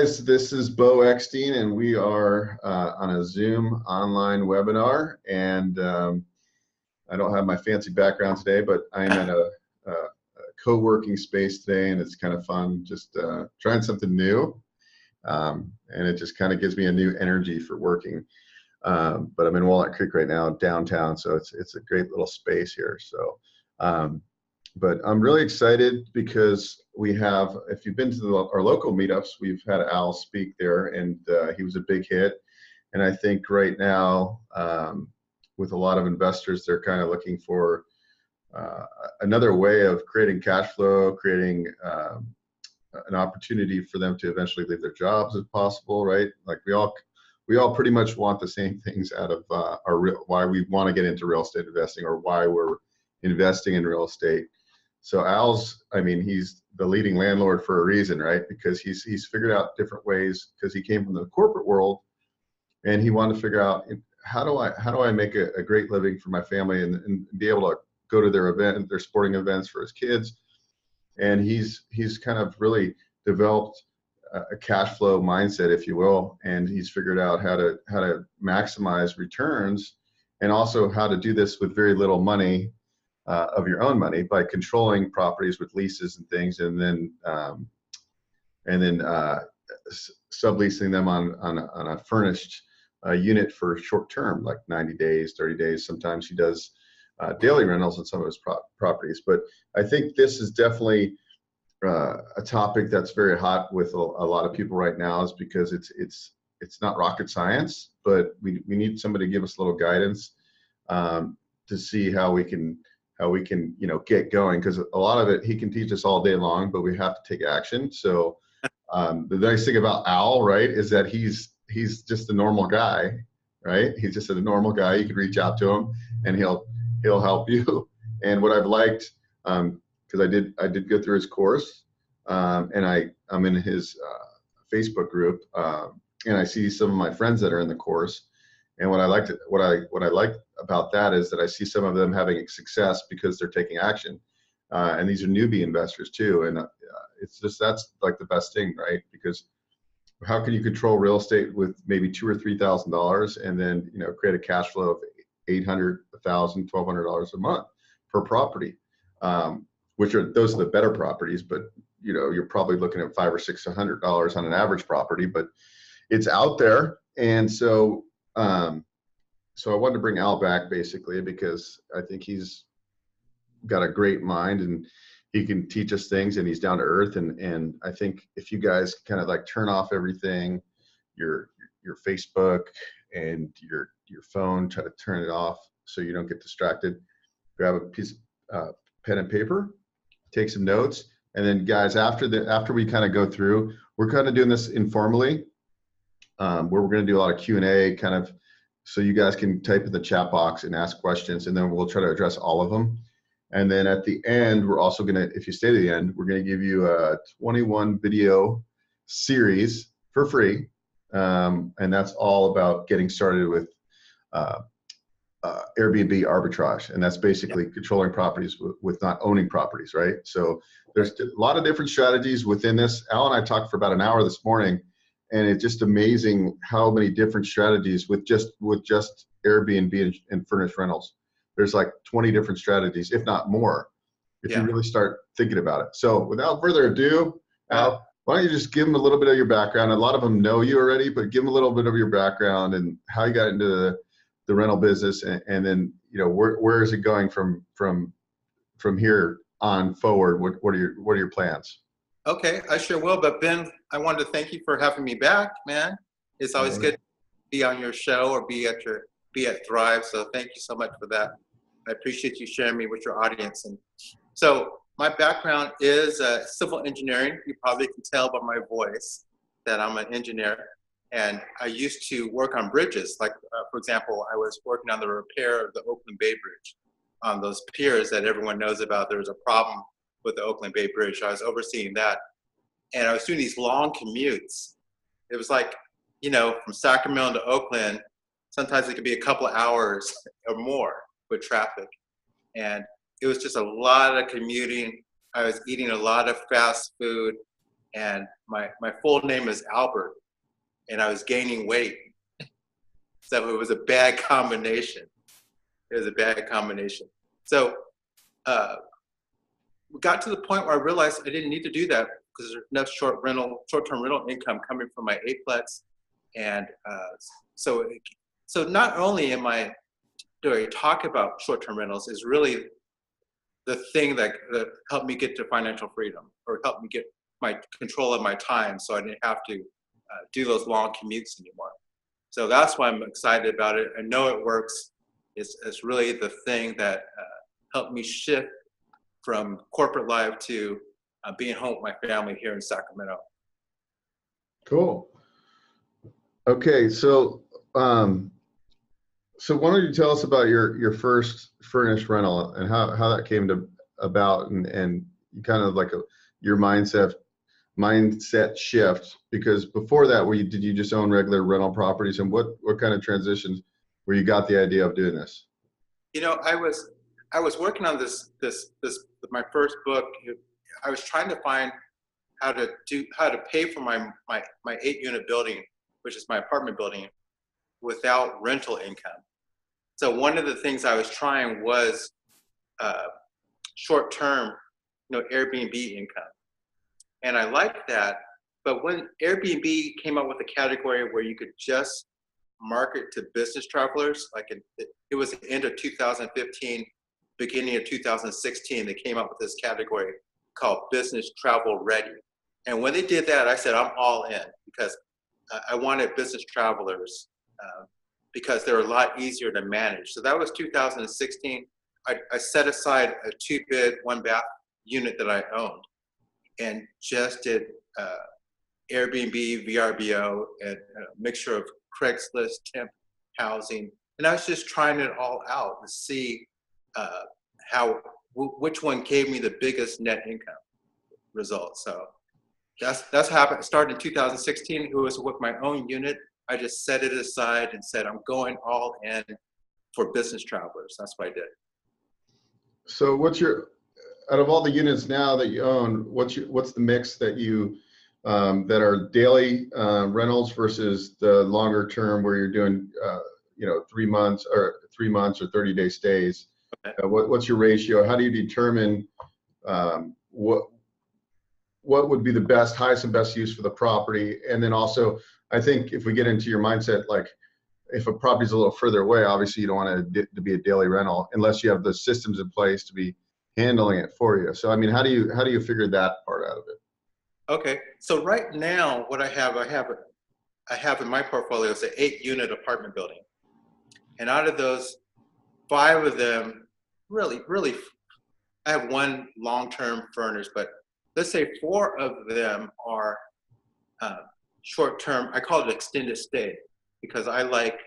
guys, this is Bo Eckstein, and we are on a Zoom online webinar. And I don't have my fancy background today, but I'm at a co-working space today, and it's kind of fun just trying something new. And it just kind of gives me a new energy for working. But I'm in Walnut Creek right now, downtown, so it's a great little space here. So, but I'm really excited because we have, if you've been to our local meetups, we've had Al speak there, and he was a big hit. And I think right now, with a lot of investors, they're kind of looking for another way of creating cash flow, creating an opportunity for them to eventually leave their jobs if possible, right? Like we all pretty much want the same things out of why we want to get into real estate investing, or why we're investing in real estate. So Al's, I mean, he's the leading landlord for a reason, right? Because he's figured out different ways, because he came from the corporate world, and he wanted to figure out how do I make a great living for my family and be able to go to their sporting events for his kids. And he's kind of really developed a cash flow mindset, if you will, and he's figured out how to maximize returns, and also how to do this with very little money of your own money, by controlling properties with leases and things, and then subleasing them on a furnished unit for short term, like 90 days, 30 days. Sometimes he does daily rentals on some of his properties. But I think this is definitely a topic that's very hot with a lot of people right now, is because it's not rocket science, but we need somebody to give us a little guidance to see how we can get going, because a lot of it he can teach us all day long, but we have to take action. So the nice thing about Al, right, is that he's just a normal guy, right? He's just a normal guy. You can reach out to him and he'll help you. And what I've liked, because I did go through his course, and I'm in his Facebook group, and I see some of my friends that are in the course. And what I like about that is that I see some of them having success because they're taking action, and these are newbie investors too. And that's like the best thing, right? Because how can you control real estate with maybe $2,000 or $3,000, and then create a cash flow of $800, $1,000, $1,200 a month per property, those are the better properties, but you're probably looking at $500 or $600 on an average property, but it's out there. And so I wanted to bring Al back basically because I think he's got a great mind, and he can teach us things, and he's down to earth. And I think if you guys kind of like turn off everything, your Facebook and your phone, try to turn it off so you don't get distracted, grab a piece of pen and paper, take some notes. And then guys, after we kind of go through, we're kind of doing this informally, where we're going to do a lot of Q&A, kind of, so you guys can type in the chat box and ask questions, and then we'll try to address all of them. And then at the end, we're also going to, if you stay to the end, we're going to give you a 21 video series for free. And that's all about getting started with Airbnb Arbitrage. And that's basically controlling properties with not owning properties, right? So there's a lot of different strategies within this. Al and I talked for about an hour this morning, and it's just amazing how many different strategies with just Airbnb and furnished rentals. There's like 20 different strategies, if not more, if you really start thinking about it. So without further ado, Al, why don't you just give them a little bit of your background? A lot of them know you already, but give them a little bit of your background and how you got into the rental business, and then where is it going from here on forward? What are your plans? Okay, I sure will. But Ben, I wanted to thank you for having me back, man. It's always good to be on your show or be at Thrive. So thank you so much for that. I appreciate you sharing me with your audience. And so my background is civil engineering. You probably can tell by my voice that I'm an engineer. And I used to work on bridges. Like, for example, I was working on the repair of the Oakland Bay Bridge, on those piers that everyone knows about. There was a problem with the Oakland Bay Bridge. I was overseeing that. And I was doing these long commutes. It was like, from Sacramento to Oakland, sometimes it could be a couple of hours or more with traffic. And it was just a lot of commuting. I was eating a lot of fast food. And my full name is Albert, and I was gaining weight. So it was a bad combination. It was a bad combination. So we got to the point where I realized I didn't need to do that because there's enough short-term rental income coming from my eightplex. And so not only do I talk about short-term rentals, is really the thing that helped me get to financial freedom, or helped me get my control of my time, so I didn't have to do those long commutes anymore. So that's why I'm excited about it. I know it works. It's really the thing that helped me shift from corporate life to being home with my family here in Sacramento. Cool. Okay, so so why don't you tell us about your first furnished rental and how that came about, and kind of like your mindset shift, because before that, did you just own regular rental properties, and what kind of transitions where you got the idea of doing this? You know, I was working on this my first book. I was trying to find how to pay for my 8-unit building, which is my apartment building, without rental income. So one of the things I was trying was short-term, Airbnb income, and I liked that. But when Airbnb came up with a category where you could just market to business travelers, like it was the end of 2015, beginning of 2016, they came up with this category called business travel ready. And when they did that, I said, I'm all in, because I wanted business travelers because they're a lot easier to manage. So that was 2016. I set aside a 2-bed, 1-bath unit that I owned and just did Airbnb, VRBO, and a mixture of Craigslist, temp housing. And I was just trying it all out to see which one gave me the biggest net income results. So that's how it started in 2016. It was with my own unit. I just set it aside and said, I'm going all in for business travelers. That's what I did. So out of all the units now that you own, what's the mix that you that are daily rentals versus the longer term where you're doing 3 months or 30-day stays? Okay. What's your ratio? How do you determine what would be the highest and best use for the property? And then also, I think if we get into your mindset, like if a property's a little further away, obviously you don't want it to be a daily rental unless you have the systems in place to be handling it for you. So I mean, how do you figure that part out of it? Okay, so right now, what I have in my portfolio is an 8-unit apartment building, and out of those, 5 of them really, I have 1 long-term furnished, but let's say 4 of them are short-term. I call it extended stay because I like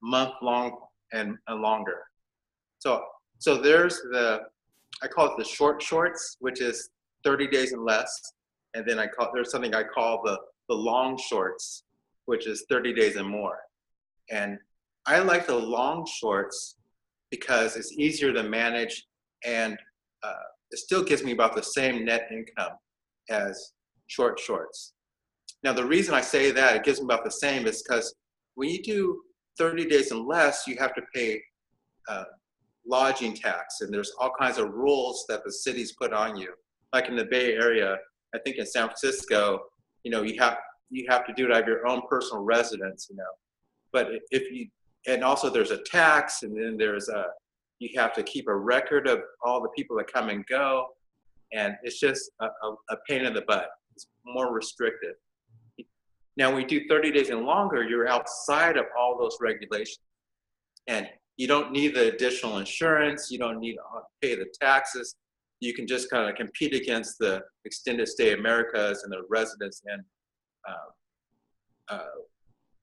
month-long and longer. So there's I call it the short shorts, which is 30 days and less. And then there's something I call the long shorts, which is 30 days and more. And I like the long shorts because it's easier to manage, and it still gives me about the same net income as short shorts. Now, the reason I say that it gives me about the same is because when you do 30 days and less, you have to pay lodging tax, and there's all kinds of rules that the cities put on you. Like in the Bay Area, I think in San Francisco, you have to do it out of your own personal residence, But and also there's a tax, and then you have to keep a record of all the people that come and go, and it's just a pain in the butt. It's more restrictive. Now, when you do 30 days and longer, you're outside of all those regulations, and you don't need the additional insurance. You don't need to pay the taxes. You can just kind of compete against the extended stay Americas and the residents and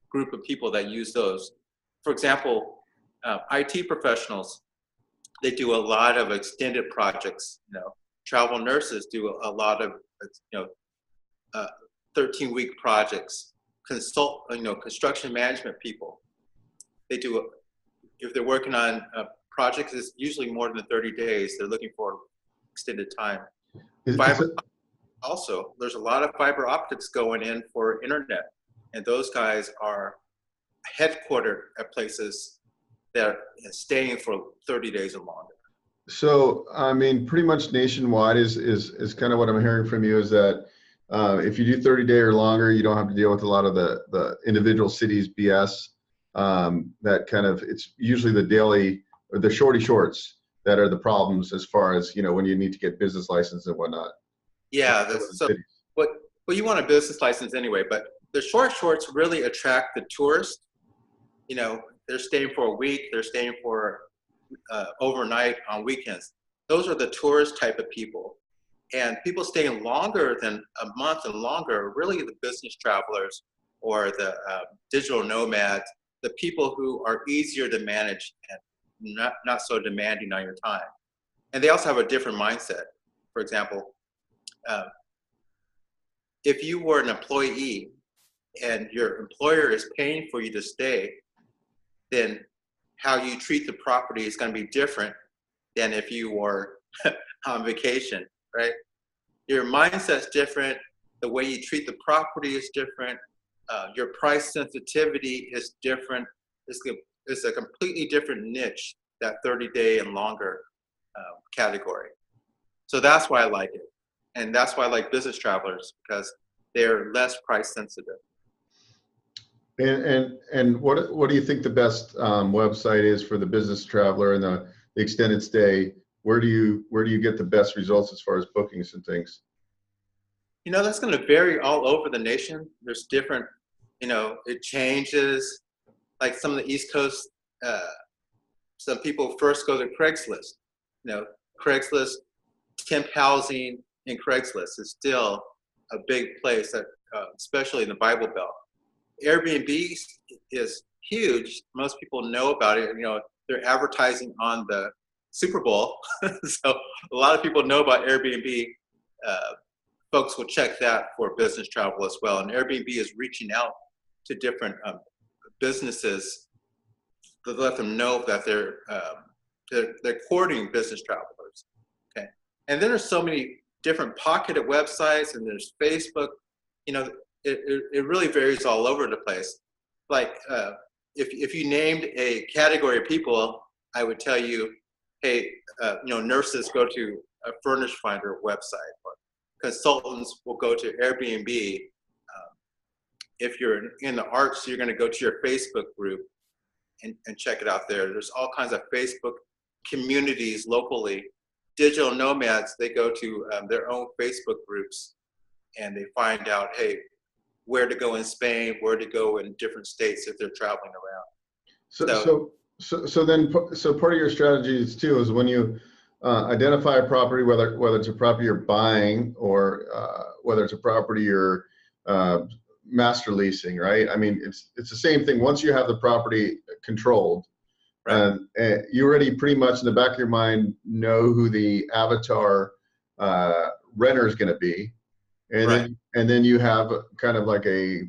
group of people that use those. For example, IT professionals, they do a lot of extended projects. Travel nurses do a lot of 13-week projects. Construction management people, they do if they're working on projects, it's usually more than 30 days. They're looking for extended time. also, there's a lot of fiber optics going in for internet, and those guys are headquartered at places that are staying for 30 days or longer. So, I mean, pretty much nationwide is kind of what I'm hearing from you is that if you do 30-day or longer, you don't have to deal with a lot of the individual cities BS. That kind of, it's usually the daily or the shorty shorts that are the problems as far as, you know, when you need to get business license and whatnot. Yeah, so what well, you want a business license anyway, but the short shorts really attract the tourists. You know, they're staying for a week, they're staying for overnight on weekends. Those are the tourist type of people. And people staying longer than a month and longer are really the business travelers or the digital nomads, the people who are easier to manage and not so demanding on your time. And they also have a different mindset. For example, if you were an employee and your employer is paying for you to stay, then how you treat the property is going to be different than if you were on vacation, right? Your mindset's different. The way you treat the property is different. Your price sensitivity is different. It's a completely different niche, that 30-day and longer category. So that's why I like it. And that's why I like business travelers, because they're less price sensitive. And what do you think the best website is for the business traveler and the extended stay? Where do you get the best results as far as bookings and things? You know, that's going to vary all over the nation. There's different, you know, it changes. Like some of the East Coast, some people first go to Craigslist. You know, Craigslist, temp housing in Craigslist is still a big place, that, especially in the Bible Belt. Airbnb is huge. Most people know about it. You know, they're advertising on the Super Bowl. So a lot of people know about Airbnb. Folks will check that for business travel as well. And Airbnb is reaching out to different businesses to let them know that they're courting business travelers. Okay, and then there's so many different pocketed websites, and there's Facebook. You know, it really varies all over the place. Like if you named a category of people, I would tell you, hey, you know, nurses go to a Furnished Finder website, or consultants will go to Airbnb. If you're in the arts, you're going to go to your Facebook group and check it out there. There's all kinds of Facebook communities locally. Digital nomads, they go to their own Facebook groups and they find out, hey, where to go in Spain, where to go in different states if they're traveling around. So part of your strategies too is when you identify a property, whether it's a property you're buying or whether it's a property you're master leasing, right? I mean, it's the same thing. Once you have the property controlled, right, you already pretty much in the back of your mind know who the avatar renter is going to be, and right. then you have kind of like a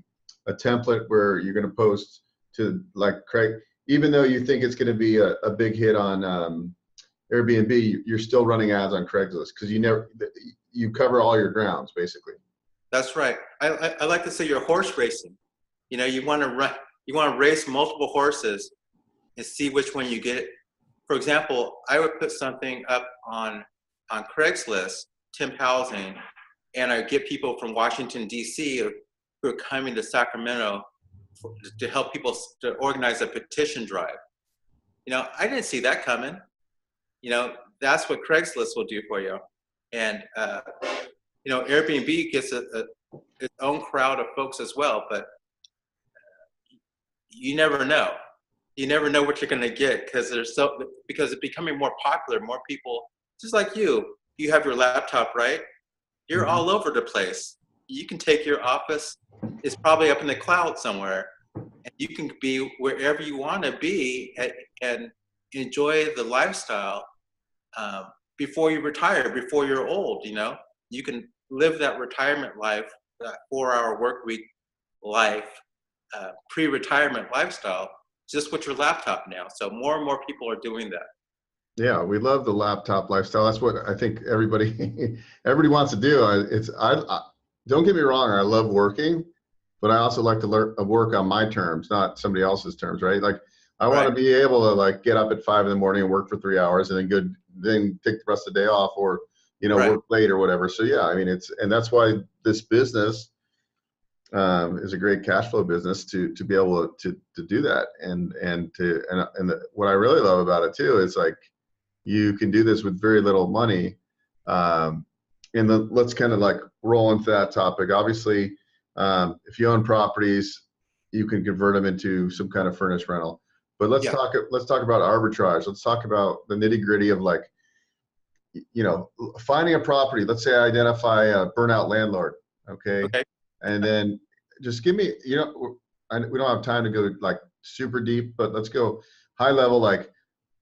template where you're going to post to, like, Craig. Even though you think it's going to be a big hit on Airbnb, you're still running ads on Craigslist because you cover all your grounds basically. That's right. I like to say you're horse racing. You know, you want to race multiple horses and see which one you get. For example, I would put something up on Craigslist, temp housing, and I get people from Washington, D.C. who are coming to Sacramento to help people to organize a petition drive. You know, I didn't see that coming. You know, that's what Craigslist will do for you. And, you know, Airbnb gets its own crowd of folks as well, but you never know. You never know what you're going to get because it's becoming more popular. More people, just like you have your laptop, right? You're Mm-hmm. all over the place. You can take your office. It's probably up in the cloud somewhere, and you can be wherever you want to be and enjoy the lifestyle before you retire, before you're old. You know, you can live that retirement life, that 4-hour work week life, pre-retirement lifestyle, just with your laptop now. So more and more people are doing that. Yeah, we love the laptop lifestyle. That's what I think everybody everybody wants to do. I don't get me wrong, I love working, but I also like to work on my terms, not somebody else's terms, right? Like I want Right. to be able to like get up at 5 in the morning and work for 3 hours and then take the rest of the day off, or Right. work late or whatever. So yeah, I mean and that's why this business is a great cash flow business to be able to do that. What I really love about it too is like you can do this with very little money. Um, let's kind of like roll into that topic. Obviously, if you own properties, you can convert them into some kind of furnished rental. But Yeah. let's talk about arbitrage. Let's talk about the nitty gritty of like, finding a property. Let's say I identify a burnout landlord. Okay. Okay. And then just give me, we don't have time to go like super deep, but let's go high level. Like,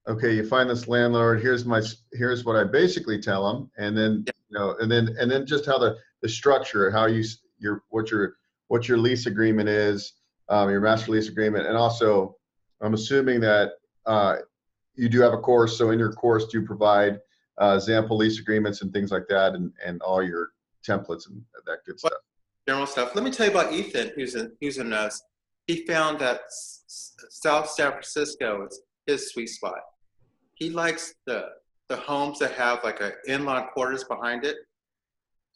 okay, you find this landlord, here's what I basically tell them. And then, Yeah. and then just how the structure, how what your lease agreement is, your master lease agreement. And also I'm assuming that, you do have a course. So in your course, do you provide, example lease agreements and things like that, and all your templates and that good Well, stuff. general stuff. Let me tell you about Ethan, who's in us. He found that South San Francisco is his sweet spot. He likes the homes that have like a in-law quarters behind it,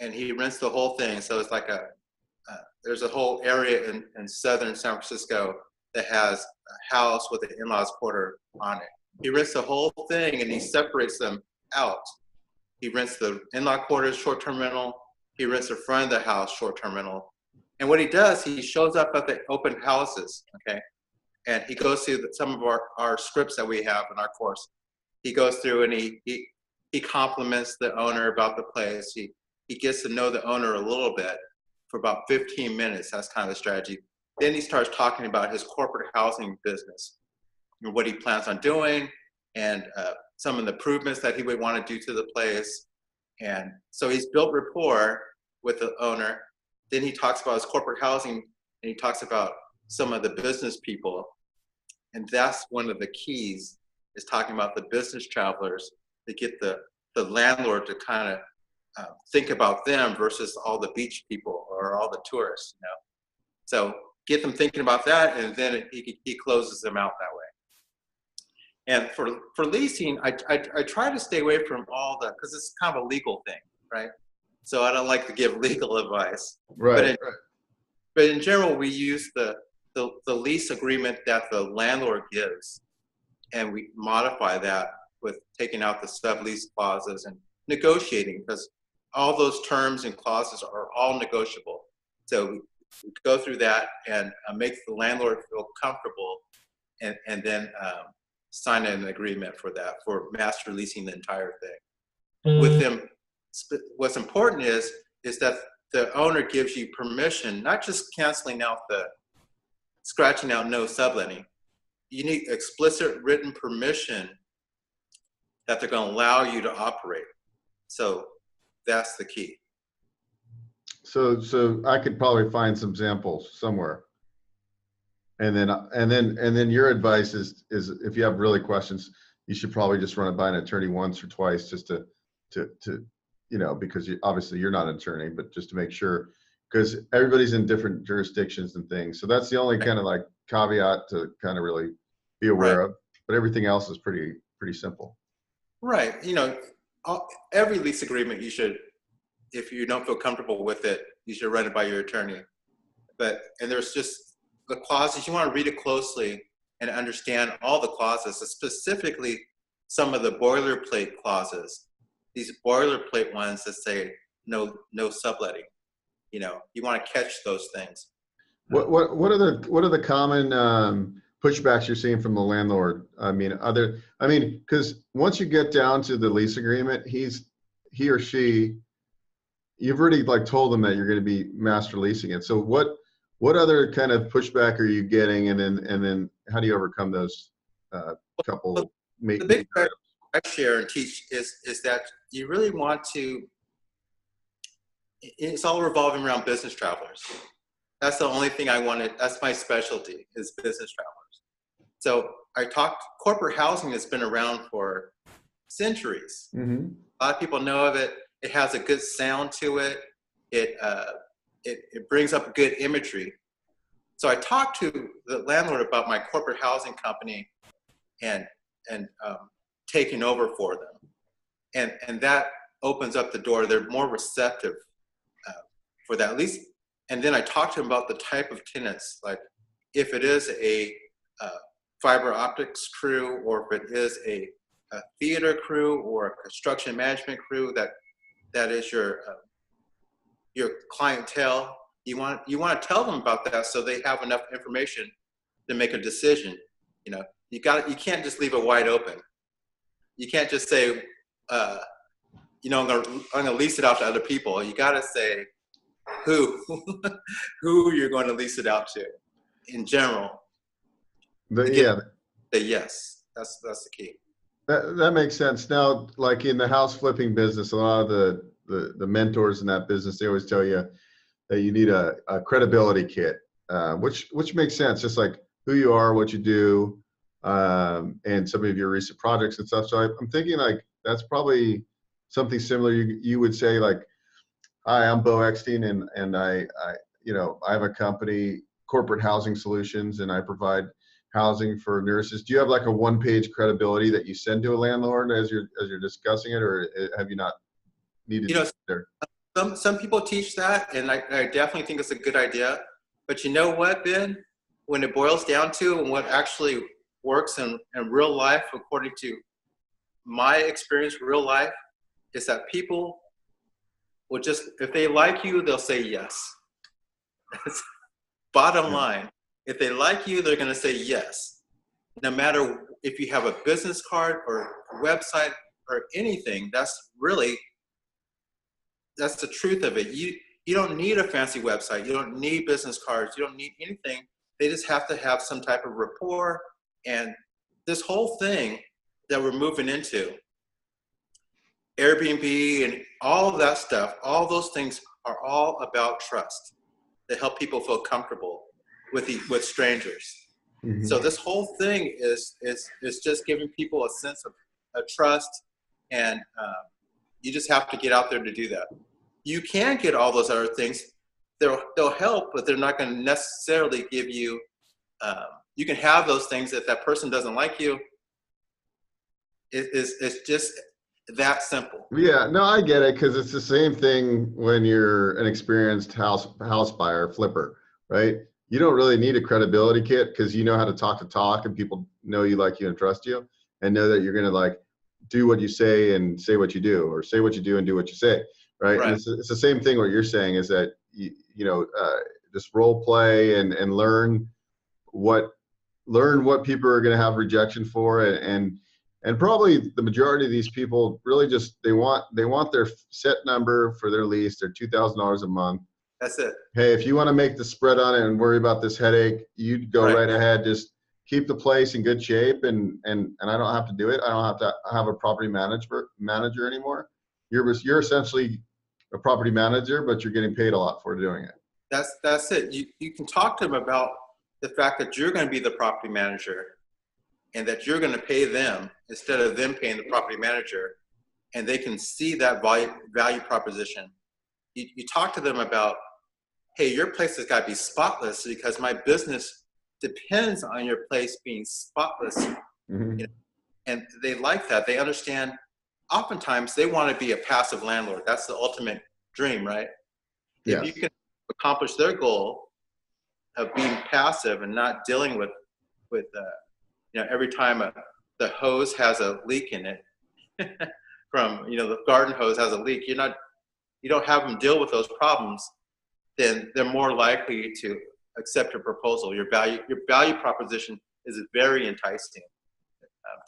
and he rents the whole thing. So it's like there's a whole area in southern San Francisco that has a house with an in-laws quarter on it. He rents the whole thing and he separates them out. He rents the in-law quarters short-term rental. He rents the front of the house short-term rental. And what he does, he shows up at the open houses, okay? And he goes through some of our scripts that we have in our course. He goes through and he compliments the owner about the place. He gets to know the owner a little bit for about 15 minutes. That's kind of the strategy. Then he starts talking about his corporate housing business and what he plans on doing, and some of the improvements that he would want to do to the place. And so he's built rapport with the owner. Then he talks about his corporate housing, and he talks about some of the business people. And that's one of the keys, is talking about the business travelers, to get the landlord to kind of think about them versus all the beach people or all the tourists. So get them thinking about that, and then he closes them out that way. And for leasing, I try to stay away from all the, because it's kind of a legal thing, right? So I don't like to give legal advice. But Right. in, but in general, we use the lease agreement that the landlord gives, and we modify that with taking out the sublease clauses and negotiating, because all those terms and clauses are all negotiable. So we go through that and make the landlord feel comfortable, and then sign an agreement for that, for master leasing the entire thing. With them, what's important is that the owner gives you permission, not just canceling out scratching out no subletting. You need explicit written permission that they're going to allow you to operate. So that's the key. So I could probably find some examples somewhere. And then your advice is if you have really questions, you should probably just run it by an attorney once or twice, just to because obviously you're not an attorney, but just to make sure, because everybody's in different jurisdictions and things. So that's the only kind of like caveat to kind of really be Right. aware of. But everything else is pretty simple. Right. Every lease agreement, you should, if you don't feel comfortable with it, you should run it by your attorney. And there's just the clauses, you want to read it closely and understand all the clauses, specifically some of the boilerplate clauses. These boilerplate ones that say no subletting. You want to catch those things. What are the common pushbacks you're seeing from the landlord? Because once you get down to the lease agreement, he or she, you've already like told them that you're going to be master leasing it. So what other kind of pushback are you getting, and then how do you overcome those couple? The big thing I share and teach is that you really want to. It's all revolving around business travelers. That's the only thing I wanted. That's my specialty, is business travelers. So corporate housing has been around for centuries. Mm-hmm. A lot of people know of it. It has a good sound to it. It brings up good imagery. So I talked to the landlord about my corporate housing company and taking over for them, and that opens up the door. They're more receptive for that, at least. And then I talked to him about the type of tenants, like if it is a fiber optics crew, or if it is a theater crew or a construction management crew that is your clientele. You want to tell them about that so they have enough information to make a decision. You know, you can't just leave it wide open. You can't just say, you know, I'm gonna lease it out to other people. You got to say who you're going to lease it out to in general. Yeah. Say yes. That's the key. That makes sense. Now, like in the house flipping business, a lot of the mentors in that business, they always tell you that you need a credibility kit, which makes sense, just like who you are, what you do, and some of your recent projects and stuff. So I'm thinking like that's probably something similar. You would say like, hi, I'm Bo Eckstein, and I have a company, Corporate Housing Solutions, and I provide housing for nurses. Do you have like a one-page credibility that you send to a landlord as you're discussing it, or have you not needed to there? Some people teach that, and I definitely think it's a good idea. But you know what, Ben? When it boils down to and what actually works in real life, according to my experience, real life, is that people will just, if they like you, they'll say yes. That's bottom line. If they like you, they're going to say yes. No matter if you have a business card or a website or anything, that's the truth of it. You don't need a fancy website. You don't need business cards. You don't need anything. They just have to have some type of rapport. And this whole thing that we're moving into, Airbnb and all of that stuff, all those things are all about trust. They help people feel comfortable with strangers. Mm-hmm. So this whole thing is just giving people a sense of trust, and you just have to get out there to do that. You can get all those other things. They'll help, but they're not going to necessarily give you. You can have those things if that person doesn't like you. It's just that simple. Yeah, no, I get it, because it's the same thing when you're an experienced house buyer, flipper, right? You don't really need a credibility kit because you know how to talk, and people know you, like you, and trust you, and know that you're going to like do what you say and say what you do, or say what you do and do what you say, right? And it's the same thing. What you're saying is that you just role play and learn what people are going to have rejection for, and probably the majority of these people really just they want their set number for their lease, their $2,000 a month. That's it. Hey, if you want to make the spread on it and worry about this headache, you go right ahead. Just keep the place in good shape, and I don't have to do it. I don't have to have a property manager anymore. You're essentially a property manager, but you're getting paid a lot for doing it. That's it. You can talk to them about the fact that you're going to be the property manager, and that you're going to pay them instead of them paying the property manager, and they can see that value proposition. You talk to them about, hey, your place has got to be spotless because my business depends on your place being spotless. Mm-hmm. And they like that. They understand. Oftentimes, they want to be a passive landlord. That's the ultimate dream, right? Yes. If you can accomplish their goal of being passive and not dealing with every time the hose has a leak in it, from the garden hose has a leak, you don't have them deal with those problems, then they're more likely to accept your proposal. Your value proposition is very enticing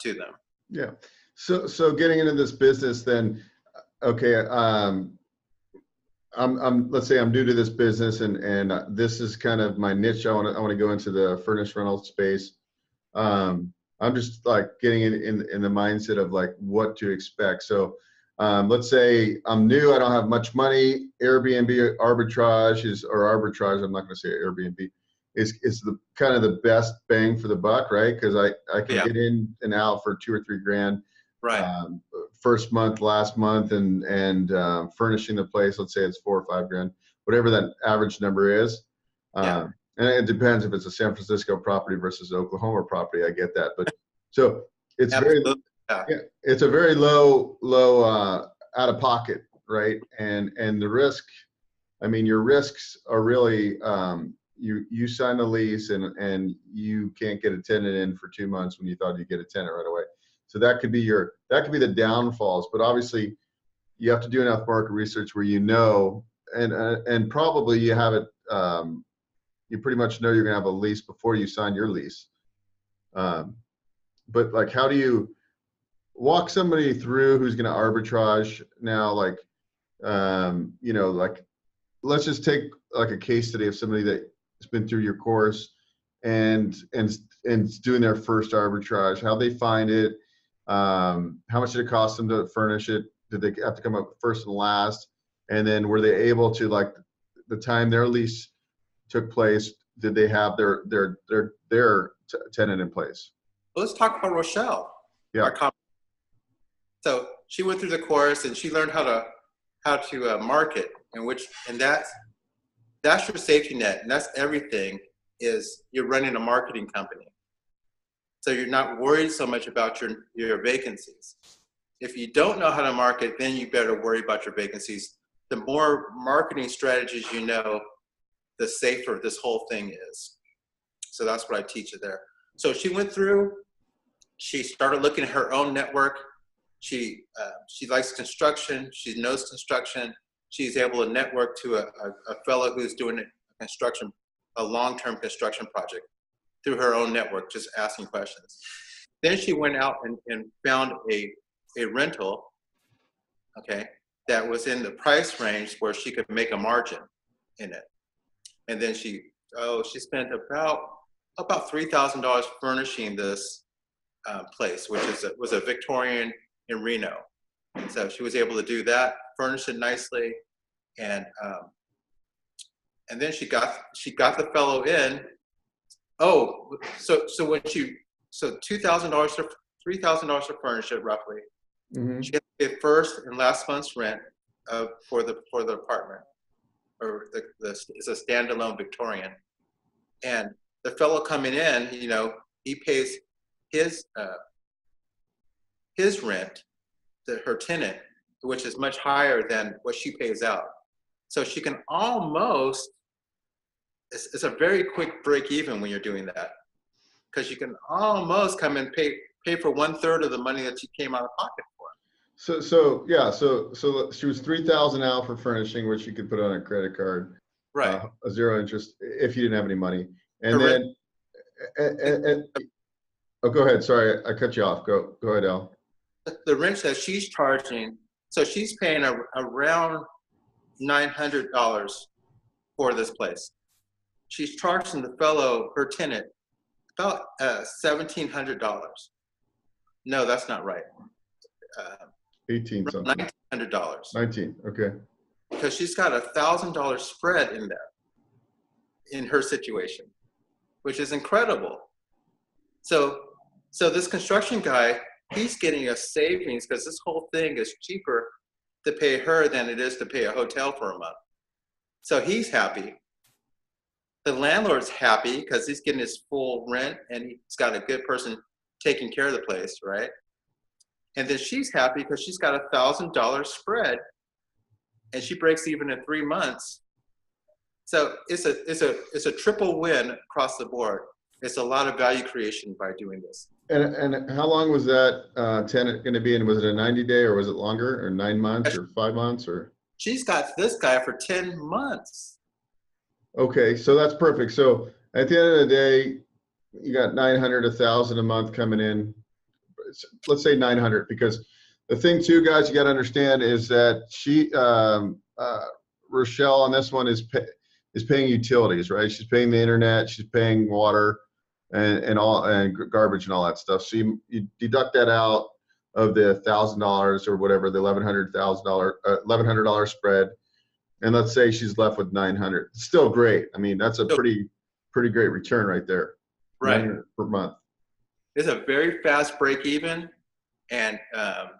to them. Yeah. So getting into this business, then, okay. Let's say I'm new to this business, and this is kind of my niche. I want to go into the furnished rental space. I'm just like getting in the mindset of like what to expect. So let's say I'm new, I don't have much money. Airbnb Arbitrage I'm not going to say Airbnb, is the kind of the best bang for the buck, right? Because I can get in and out for $2 or $3 grand. Right. first month, last month, and furnishing the place. Let's say it's $4 or $5 grand, whatever that average number is. Yeah. And it depends if it's a San Francisco property versus an Oklahoma property. I get that, but so it's Absolutely. it's a very low out of pocket, right? And the risk, I mean, your risks are really you sign a lease and you can't get a tenant in for 2 months when you thought you'd get a tenant right away. So that could be the downfalls. But obviously, you have to do enough market research where and probably you have it. You pretty much know you're going to have a lease before you sign your lease. But like, how do you walk somebody through who's going to arbitrage now? Like, like, let's just take like a case study of somebody that's been through your course and doing their first arbitrage, how they find it, how much did it cost them to furnish it? Did they have to come up first and last? And then were they able to, like, the time their lease took place, did they have their tenant in place? Well, let's talk about Rochelle. Yeah. So she went through the course and she learned how to market, and that's your safety net, and that's everything. Is you're running a marketing company, so you're not worried so much about your vacancies. If you don't know how to market, then you better worry about your vacancies. The more marketing strategies you know, the safer this whole thing is. So that's what I teach you there. So she went through, she started looking at her own network. She likes construction. She knows construction. She's able to network to a fellow who's doing a long-term construction project through her own network, just asking questions. Then she went out and found a rental, okay, that was in the price range where she could make a margin in it. And then she spent about $3,000 furnishing this place, which was a Victorian in Reno. And so she was able to do that, furnish it nicely, and then she got the fellow in. Oh, so $2,000 to $3,000 to furnish it roughly. Mm-hmm. She had to pay first and last month's rent for the apartment, or it's a standalone Victorian. And the fellow coming in, he pays his rent to her tenant, which is much higher than what she pays out. So she can almost, it's a very quick break even when you're doing that, because you can almost come and pay for 1/3 of the money that you came out of pocket for. So she was $3,000 out for furnishing, which you could put on a credit card, right? A zero interest if you didn't have any money, and then. Oh, go ahead. Sorry, I cut you off. Go ahead, Al. The rent that she's charging, so she's paying around $900 for this place. She's charging the fellow, her tenant, about $1,700. No, that's not right. 18 something. $1,900. 19. Okay. Because she's got $1,000 spread in there, in her situation, which is incredible. So this construction guy, he's getting a savings because this whole thing is cheaper to pay her than it is to pay a hotel for a month. So he's happy. The landlord's happy because he's getting his full rent and he's got a good person taking care of the place, right? And then she's happy because she's got $1,000 spread and she breaks even in 3 months. So it's a triple win across the board. It's a lot of value creation by doing this. And how long was that tenant going to be in? Was it a 90-day or was it longer, or 9 months or 5 months, or? She's got this guy for 10 months. Okay, so that's perfect. So at the end of the day, you got 900, 1,000 a month coming in. Let's say 900, because the thing too, guys, you got to understand is that Rochelle on this one is paying utilities, right? She's paying the internet, she's paying water, and garbage and all that stuff. So you deduct that out of the $1,000 or whatever, the $1,100 spread, and let's say she's left with 900. It's still great. I mean, that's a pretty great return right there. Right. Per month. It's a very fast break even, and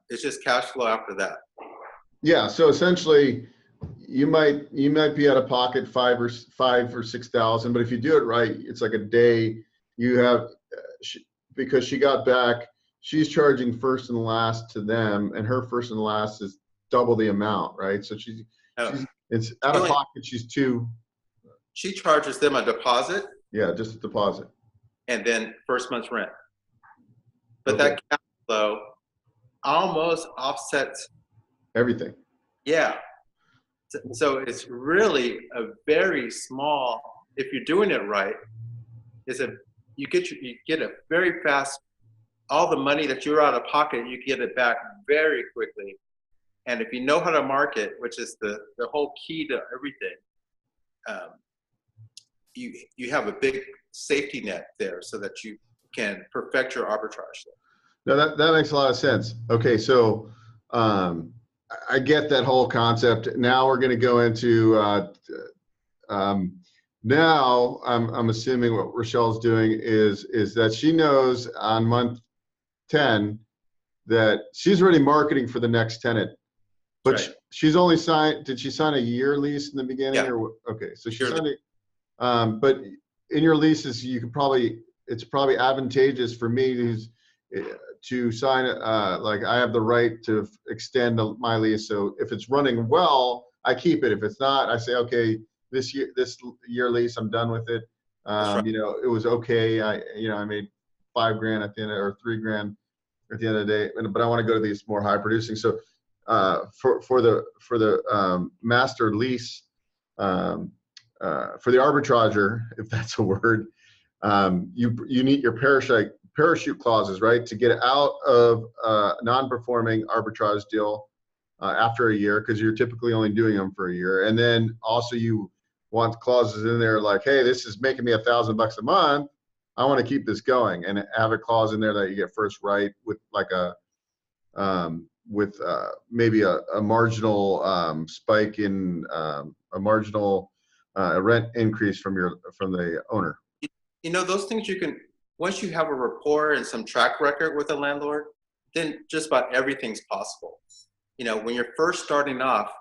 it's just cash flow after that. Yeah. So essentially, you might be out of pocket five or 6,000, but if you do it right, it's like a day. You have because she got back, she's charging first and last to them, and her first and last is double the amount, right? So she's it's out of pocket. She charges them a deposit. Yeah, just a deposit. And then first month's rent. But Okay. that cash flow almost offsets Everything. Yeah. So it's really a very small, if you're doing it right, you get a very fast, all the money that you're out of pocket, you get it back very quickly. And if you know how to market, which is the whole key to everything, you have a big safety net there so that you can perfect your arbitrage. No, that makes a lot of sense. Okay, so I get that whole concept. Now we're going to go into now I'm assuming what Rochelle's doing is that she knows on month 10 that she's already marketing for the next tenant, but right. She's only signed. Did she sign a year lease in the beginning? Yeah. Or okay, so she signed it. But in your leases, it's probably advantageous for me to sign like I have the right to extend my lease. So if it's running well, I keep it. If it's not, I say, okay, this year lease, I'm done with it. Right. You know, it was okay. I made $5,000 at the end or $3,000 at the end of the day, but I want to go to these more high producing. So for the master lease, for the arbitrager, if that's a word, you need your parachute clauses, right, to get out of a non-performing arbitrage deal after a year, because you're typically only doing them for a year. And then also you want clauses in there like, hey, this is making me $1,000 a month. I want to keep this going, and have a clause in there that you get first right with like maybe a marginal spike in a marginal rent increase from the owner. You know, those things you can, once you have a rapport and some track record with a landlord, then just about everything's possible. You know, when you're first starting off,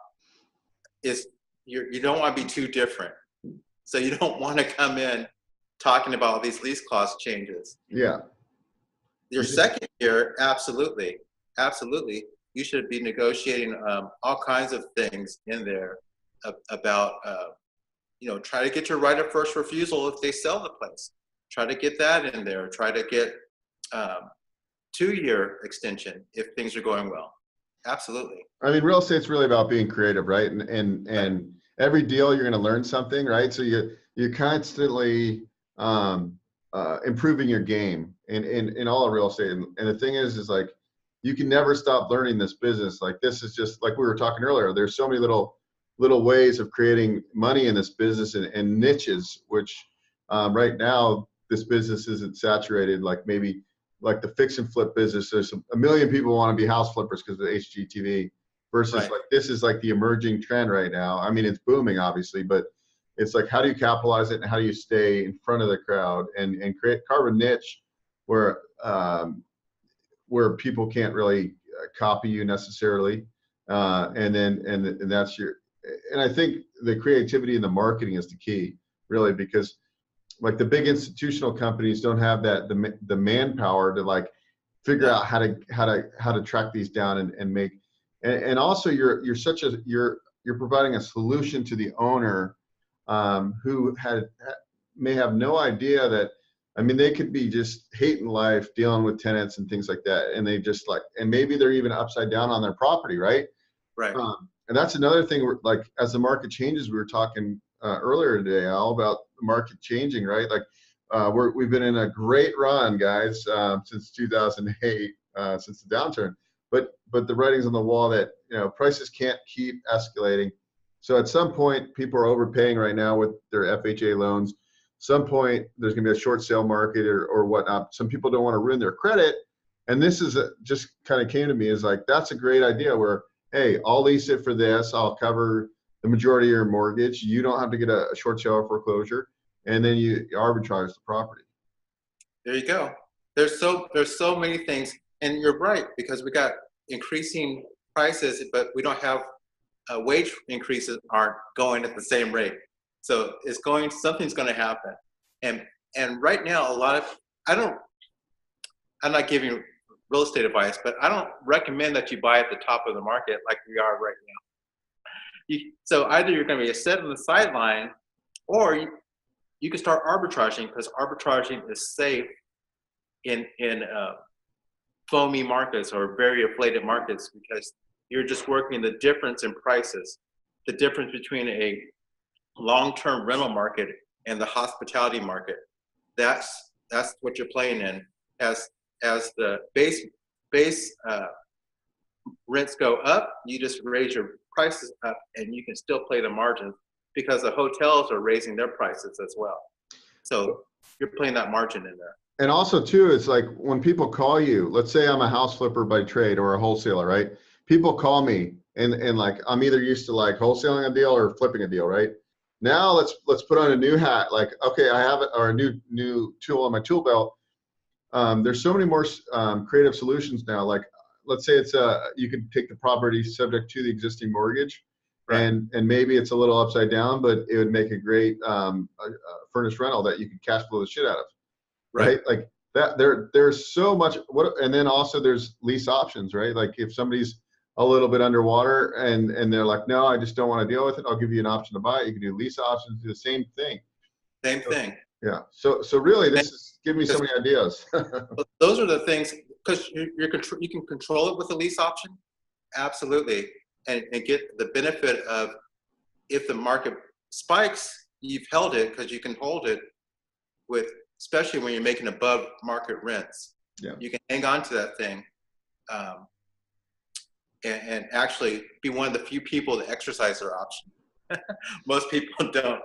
you don't want to be too different. So you don't want to come in talking about all these lease clause changes. Yeah. Your second year, absolutely. You should be negotiating all kinds of things in there about, try to get your right of first refusal if they sell the place. Try to get that in there. Try to get 2-year extension if things are going well. Absolutely. I mean, real estate's really about being creative, right? And every deal you're going to learn something, right? So you're constantly improving your game in all of real estate. And the thing is like, you can never stop learning this business. Like, this is just like we were talking earlier. There's so many little ways of creating money in this business and niches, which right now this business isn't saturated. Like maybe like the fix and flip business, there's a million people want to be house flippers because of HGTV, versus like this is like the emerging trend right now. I mean, it's booming obviously, but it's like, how do you capitalize it and how do you stay in front of the crowd and carve a niche where people can't really copy you necessarily, and that's and I think the creativity and the marketing is the key, really, because like the big institutional companies don't have the manpower to like figure out how to track these down and make, and also you're providing a solution to the owner who may have no idea that, I mean, they could be just hating life, dealing with tenants and things like that, and they just like, and maybe they're even upside down on their property, right? Right. And that's another thing. Like, as the market changes, we were talking earlier today, Al, about the market changing, right? Like, we've been in a great run, guys, since 2008, since the downturn. But the writing's on the wall that prices can't keep escalating. So at some point, people are overpaying right now with their FHA loans. Some point there's going to be a short sale market or whatnot. Some people don't want to ruin their credit, and this is just kind of came to me as like, that's a great idea where, hey, I'll lease it for this, I'll cover the majority of your mortgage, you don't have to get a short sale or foreclosure, and then you arbitrage the property. There you go. There's so many things. And you're right, because we got increasing prices, but we don't have wage increases aren't going at the same rate. So something's going to happen. And right now, I'm not giving real estate advice, but I don't recommend that you buy at the top of the market like we are right now. So either you're going to be set on the sideline, or you can start arbitraging, because arbitraging is safe in foamy markets or very inflated markets, because you're just working the difference in prices, the difference between a long-term rental market and the hospitality market. That's what you're playing in. As the base rents go up, you just raise your prices up, and you can still play the margins, because the hotels are raising their prices as well. So you're playing that margin in there. And also too, it's like when people call you, let's say I'm a house flipper by trade or a wholesaler, right? People call me and like, I'm either used to like wholesaling a deal or flipping a deal, right? Now let's put on a new hat. Like, okay, I have it, or a new tool on my tool belt. There's so many more creative solutions now. Like, let's say you could take the property subject to the existing mortgage, right, and maybe it's a little upside down, but it would make a great furnished rental that you could cash flow the shit out of, right? Like that. There's so much. And then also there's lease options, right? Like if somebody's a little bit underwater and they're like, no, I just don't want to deal with it, I'll give you an option to buy it. You can do lease options, do the same thing. Same thing. Yeah. So really, this is giving me so many ideas. Those are the things, because you can control it with a lease option, absolutely, and get the benefit of, if the market spikes, you've held it, because you can hold it with, especially when you're making above market rents. Yeah. You can hang on to that thing, and actually be one of the few people to exercise their option. Most people don't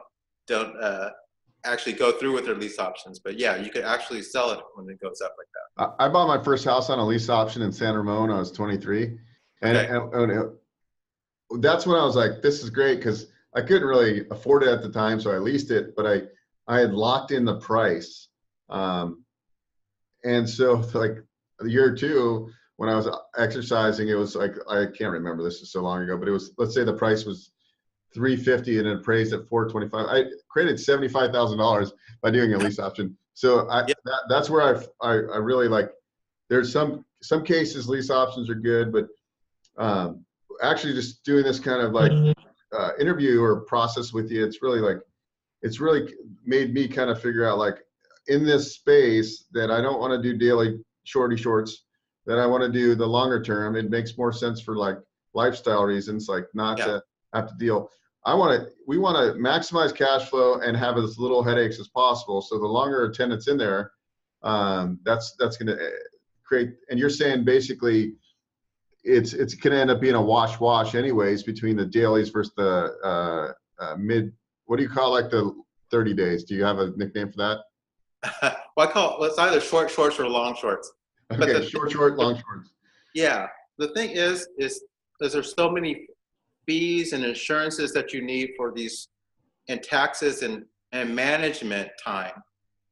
actually go through with their lease options, but yeah, you could actually sell it when it goes up like that. I bought my first house on a lease option in San Ramon. I was 23, and that's when I was like, this is great, because I couldn't really afford it at the time, so I leased it, but I had locked in the price, and so like a year or two when I was exercising, it was like, I can't remember, this is so long ago, but it was, let's say the price was $350 and it appraised at $425. I created $75,000 by doing a lease option. So that's where I really like, there's some cases lease options are good, but actually just doing this kind of like interview or process with you, it's really made me kind of figure out, like, in this space, that I don't want to do daily shorts, that I want to do the longer term. It makes more sense for like lifestyle reasons, like not to have to deal. We want to maximize cash flow and have as little headaches as possible. So the longer a tenant's in there, that's going to create. And you're saying basically, it's going to end up being a wash anyways between the dailies versus the mid. What do you call like the 30 days? Do you have a nickname for that? Well, it's either short shorts or long shorts. Okay, short, long shorts. Yeah, the thing is there's so many fees and insurances that you need for these, and taxes and management time.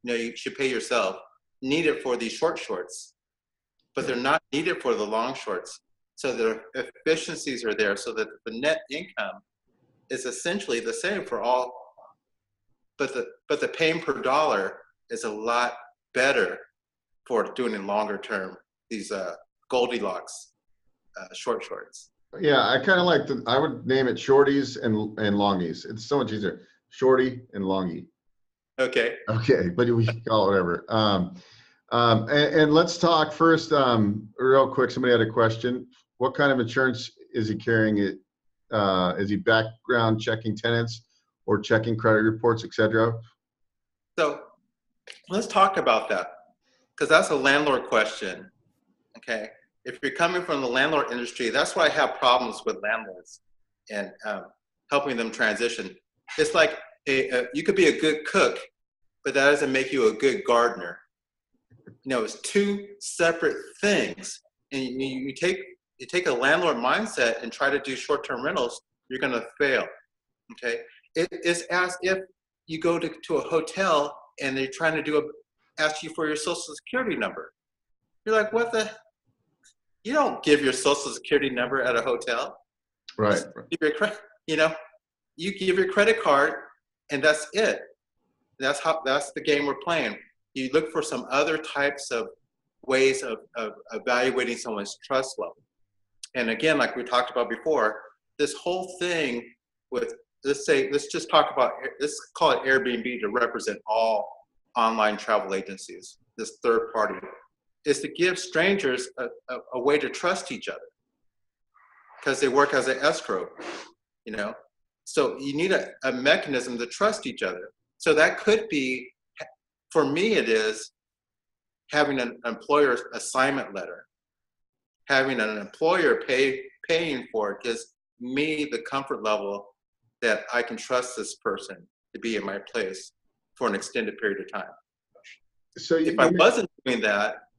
You should pay yourself. Need it for these short shorts, but they're not needed for the long shorts. So the efficiencies are there, so that the net income is essentially the same for all. But the paying per dollar is a lot better for doing in longer term, these Goldilocks short shorts. Yeah, I kind of like I would name it shorties and longies. It's so much easier. Shorty and longie. Okay, but we can call it whatever. And let's talk first, real quick. Somebody had a question. What kind of insurance is he carrying? Is he background checking tenants or checking credit reports, etc.? So let's talk about that, because that's a landlord question. Okay, if you're coming from the landlord industry, that's why I have problems with landlords and helping them transition. It's like you could be a good cook, but that doesn't make you a good gardener. It's two separate things. And you take a landlord mindset and try to do short-term rentals, you're going to fail. Okay, it's as if you go to a hotel and they're trying to ask you for your social security number. You're like, what the? you don't give your social security number at a hotel. Right. Just give your credit, you know, you give your credit card and that's it. That's the game we're playing. You look for some other types of ways of evaluating someone's trust level. And again, like we talked about before, this whole thing with, let's call it Airbnb to represent all online travel agencies, this third party, is to give strangers a way to trust each other because they work as an escrow, you know? So you need a mechanism to trust each other. So that could be, for me it is, having an employer assignment letter. Having an employer paying for it gives me the comfort level that I can trust this person to be in my place for an extended period of time. So if I wasn't doing that,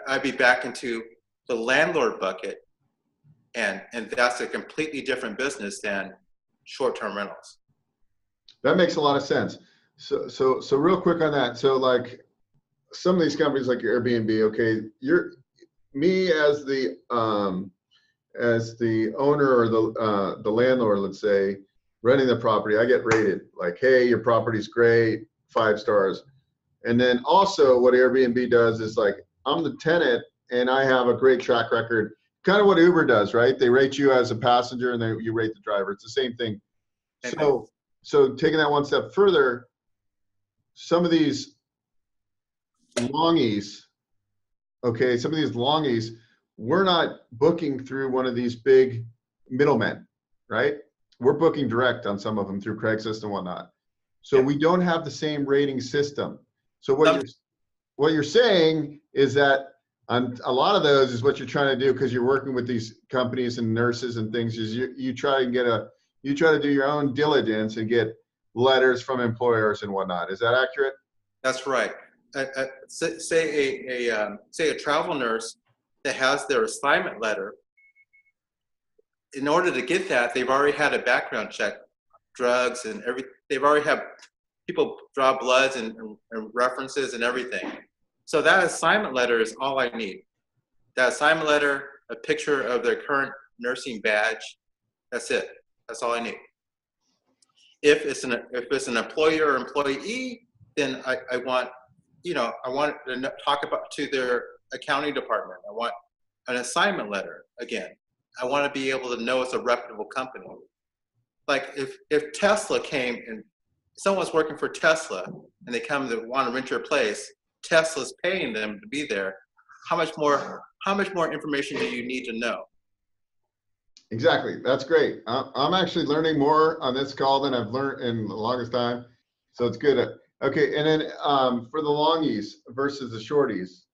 I'd be back into the landlord bucket, and that's a completely different business than short-term rentals. That makes a lot of sense. So real quick on that. So like some of these companies like Airbnb, okay, me as the owner or the landlord, let's say, renting the property, I get rated like, hey, your property's great, 5 stars. And then also what Airbnb does is like, I'm the tenant and I have a great track record, kind of what Uber does, right? They rate you as a passenger and then you rate the driver. It's the same thing. So taking that one step further, some of these longies, we're not booking through one of these big middlemen, right? We're booking direct on some of them through Craigslist and whatnot. So we don't have the same rating system. So what you're saying is that on a lot of those is what you're trying to do, because you're working with these companies and nurses and things, is you try to do your own diligence and get letters from employers and whatnot. Is that accurate? That's right. Say a travel nurse that has their assignment letter. In order to get that, they've already had a background check, drugs and everything. They've already had people draw bloods and references and everything. So that assignment letter is all I need. That assignment letter, a picture of their current nursing badge. That's it. That's all I need. If it's an employer or employee, then I want to talk about to their accounting department. I want an assignment letter again. I want to be able to know it's a reputable company. Like if Tesla came and someone's working for Tesla and they come to want to rent your place, Tesla's paying them to be there. How much more information do you need to know? Exactly. That's great. I'm actually learning more on this call than I've learned in the longest time. So it's good. Okay. And then for the longies versus the shorties,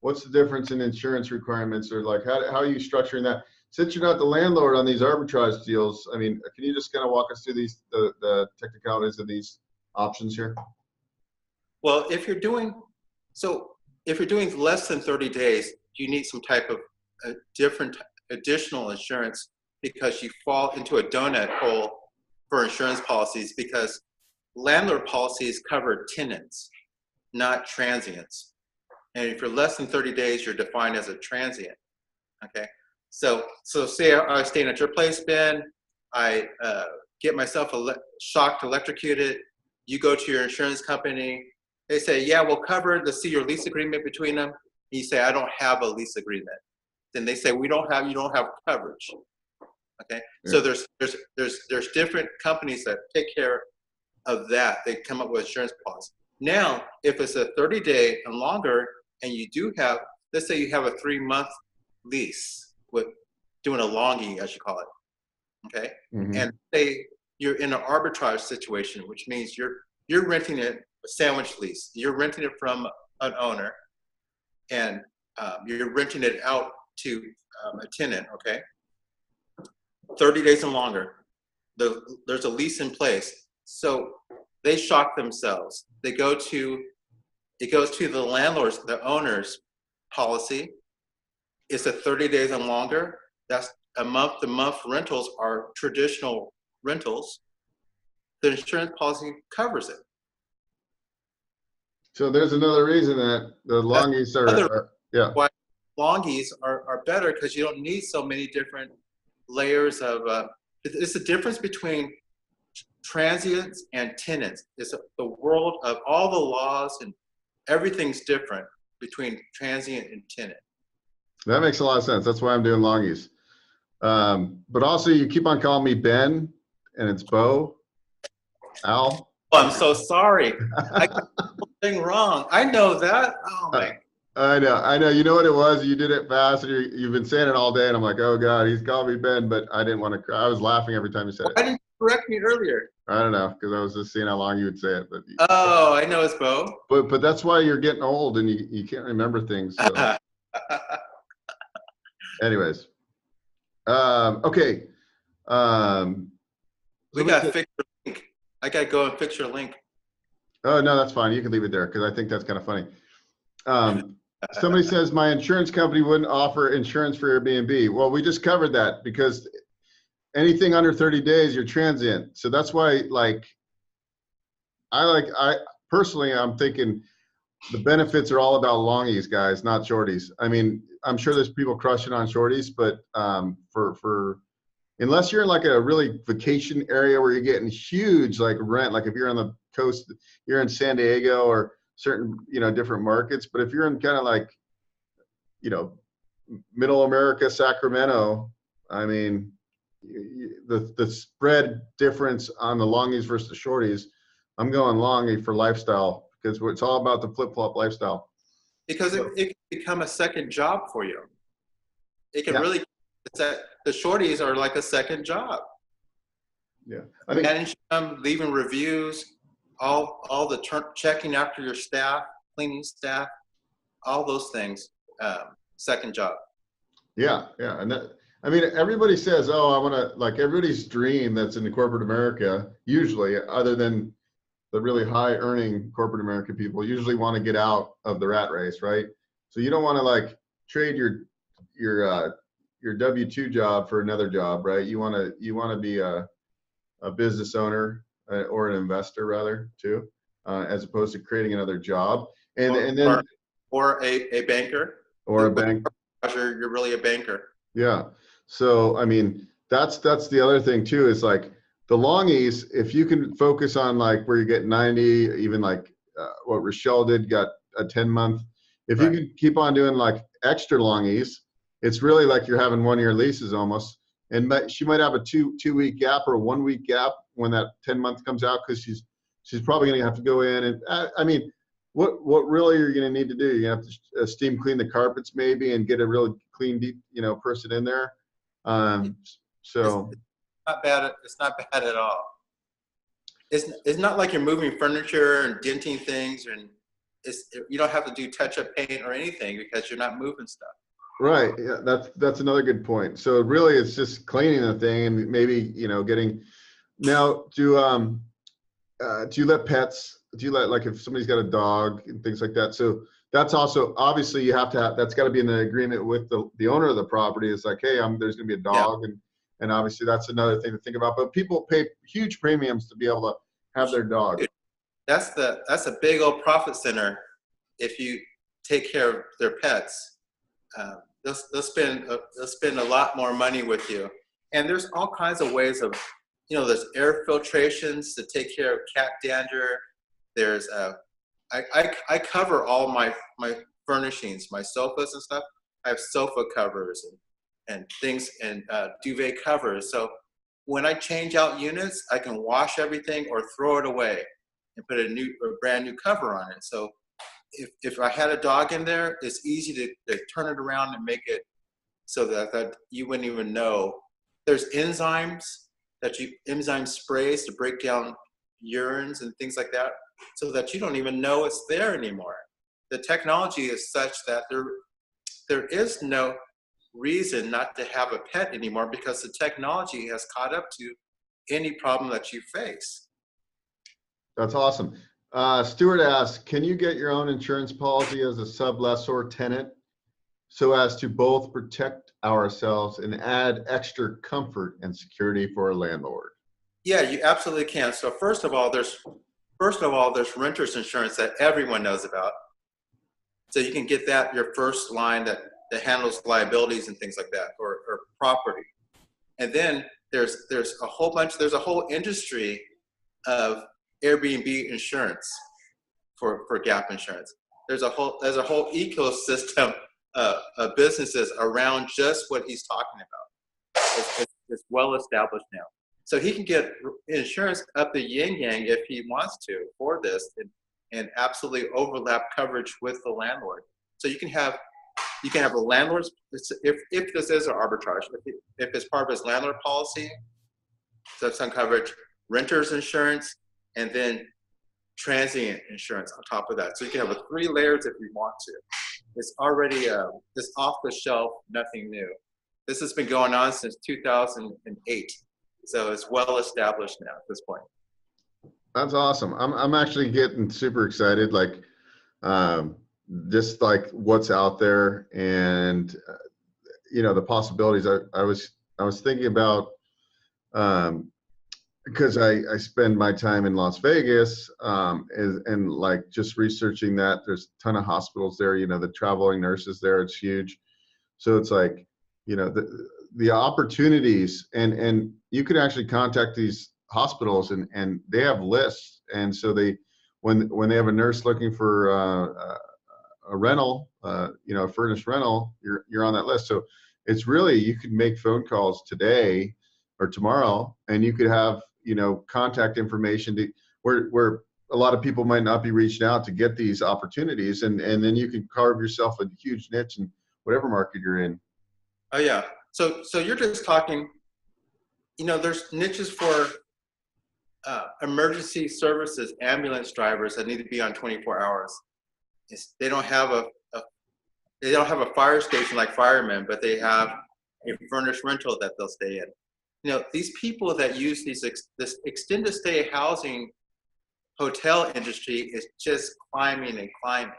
what's the difference in insurance requirements, or like how are you structuring that? Since you're not the landlord on these arbitrage deals, I mean, can you just kind of walk us through the technicalities of these options here? Well, if you're doing less than 30 days, you need some type of different additional insurance, because you fall into a donut hole for insurance policies, because landlord policies cover tenants, not transients. And if you're less than 30 days, you're defined as a transient. Okay. So say I was staying at your place, Ben. I get myself shocked, electrocuted. You go to your insurance company. They say, yeah, we'll cover to see your lease agreement between them. And you say, I don't have a lease agreement. Then they say, you don't have coverage. Okay. Yeah. So there's different companies that take care of that. They come up with insurance policies. Now, if it's a 30-day and longer, and you do have, let's say you have a 3-month lease with doing a longie, as you call it. Okay. Mm-hmm. And say you're in an arbitrage situation, which means you're renting it, a sandwich lease. You're renting it from an owner, and you're renting it out to a tenant. Okay. 30 days and longer. There's a lease in place. So they shock themselves. It goes to the landlord's, the owner's policy. It's a 30 days and longer. That's a month-to-month rentals are traditional rentals. The insurance policy covers it. So there's another reason that the longies are. Why longies are better because you don't need so many different layers of, it's the difference between transients and tenants. It's the world of all the laws and everything's different between transient and tenant. That makes a lot of sense. That's why I'm doing longies. But also you keep on calling me Ben and it's Bo, Al. Oh, I'm so sorry. I got the whole thing wrong. I know that. Oh my. I know. You know what it was? You did it fast and you've been saying it all day and I'm like, oh God, he's called me Ben, but I didn't want to cry. I was laughing every time you said it. Why didn't you correct me earlier? I don't know, because I was just seeing how long you would say it. But Oh, I know it's Bo. But that's why you're getting old and you can't remember things. So. Anyways. Okay. We got to fix your link. I got to go and fix your link. Oh, no, that's fine. You can leave it there because I think that's kind of funny. Somebody says my insurance company wouldn't offer insurance for Airbnb. Well, we just covered that because anything under 30 days, you're transient. So that's why, I personally, I'm thinking the benefits are all about longies, guys, not shorties. I mean, I'm sure there's people crushing on shorties, but unless you're in like a really vacation area where you're getting huge like rent, like if you're on the coast, you're in San Diego or certain, different markets. But if you're in kind of like, middle America, Sacramento, I mean, the spread difference on the longies versus the shorties, I'm going longie for lifestyle because it's all about the flip-flop lifestyle. Because it can become a second job for you. It can really, the shorties are like a second job. Yeah. Managing them, leaving reviews, all the checking after your staff, cleaning staff, all those things, second job. Yeah. And that, everybody says, oh, I want to, like everybody's dream that's in the corporate America, usually, other than the really high earning corporate American people, usually want to get out of the rat race, right? So you don't want to like trade your W-2 job for another job, right? You want to be a business owner or an investor rather too, as opposed to creating another job. And then or a banker. Or a bank. You're really a banker. Yeah. So that's the other thing too, is like the longies, if you can focus on like where you get 90, even like what Rochelle did, got a 10-month. If you can keep on doing like extra longies, it's really like you're having 1-year leases almost. And she might have a two-week gap or a 1-week gap when that 10-month comes out, because she's probably going to have to go in and what really you're going to need to do, you're going to have to steam clean the carpets maybe and get a really clean, deep, person in there. So it's not bad at all. It's not like you're moving furniture and denting things, and you don't have to do touch-up paint or anything because you're not moving stuff. Right. Yeah, that's another good point. So really, it's just cleaning the thing and maybe getting. Now, do you let pets? Do you let, like, if somebody's got a dog and things like that? So that's also, obviously you have to have, that's got to be in the agreement with the owner of the property. It's like, hey, there's going to be a dog, and obviously that's another thing to think about. But people pay huge premiums to be able to have their dog. That's a big old profit center if you take care of their pets. They'll spend a lot more money with you. And there's all kinds of ways of, there's air filtrations to take care of cat dander. There's I cover all my furnishings, my sofas and stuff. I have sofa covers and things and duvet covers. So when I change out units, I can wash everything or throw it away and put a brand new cover on it. So if I had a dog in there, it's easy to turn it around and make it so that you wouldn't even know. There's enzyme sprays to break down urines and things like that, so that you don't even know it's there anymore. The technology is such that there is no reason not to have a pet anymore, because the technology has caught up to any problem that you face. That's awesome. Stuart asks, can you get your own insurance policy as a sublessor tenant so as to both protect ourselves and add extra comfort and security for a landlord? Yeah, you absolutely can. So first of all, there's renter's insurance that everyone knows about. So you can get that, your first line, that that handles liabilities and things like that, or property. And then there's a whole industry of Airbnb insurance for gap insurance. There's a whole ecosystem of businesses around just what he's talking about. It's well established now. So he can get insurance up the yin yang if he wants to for this, and absolutely overlap coverage with the landlord. So you can have a landlord's, if this is an arbitrage, if it's part of his landlord policy, so that's some coverage, renter's insurance, and then transient insurance on top of that. So you can have 3 layers if you want to. It's already this off the shelf, nothing new. This has been going on since 2008. So it's well established now at this point. That's awesome. I'm actually getting super excited, like just like what's out there, and you know, the possibilities. I was thinking about, because I spend my time in Las Vegas, and like just researching that there's a ton of hospitals there, you know, the traveling nurses there, it's huge. So it's like, you know, the opportunities, and you can actually contact these hospitals, and they have lists. And so when they have a nurse looking for a rental, you know, a furnished rental, you're on that list. So it's really, you could make phone calls today or tomorrow, and you could have, you know, contact information where a lot of people might not be reaching out to get these opportunities, and then you can carve yourself a huge niche in whatever market you're in. Oh yeah. So you're just talking, you know, there's niches for emergency services, ambulance drivers that need to be on 24 hours. They don't have a fire station like firemen, but they have a furnished rental that they'll stay in. You know, these people that use this extended stay housing hotel industry is just climbing and climbing.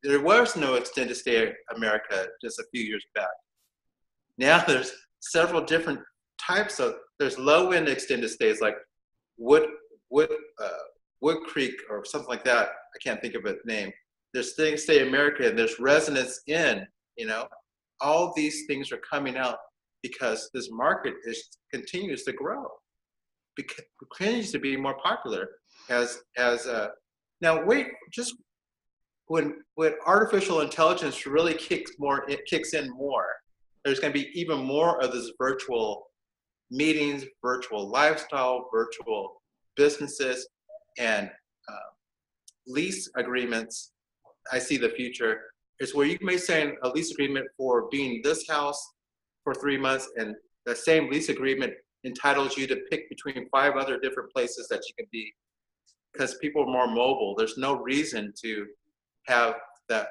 There was no extended stay America just a few years back. Now there's several different types of, there's low end extended stays like Wood Creek or something like that. I can't think of a name. There's Stay America, and there's Residence Inn. You know, all these things are coming out because this market continues to grow, continues to be more popular now wait, just when artificial intelligence really kicks in more, there's going to be even more of this virtual meetings, virtual lifestyle, virtual businesses, and lease agreements. I see the future is where you may sign a lease agreement for being this house for 3 months, and the same lease agreement entitles you to pick between 5 other different places that you can be, because people are more mobile. There's no reason to have the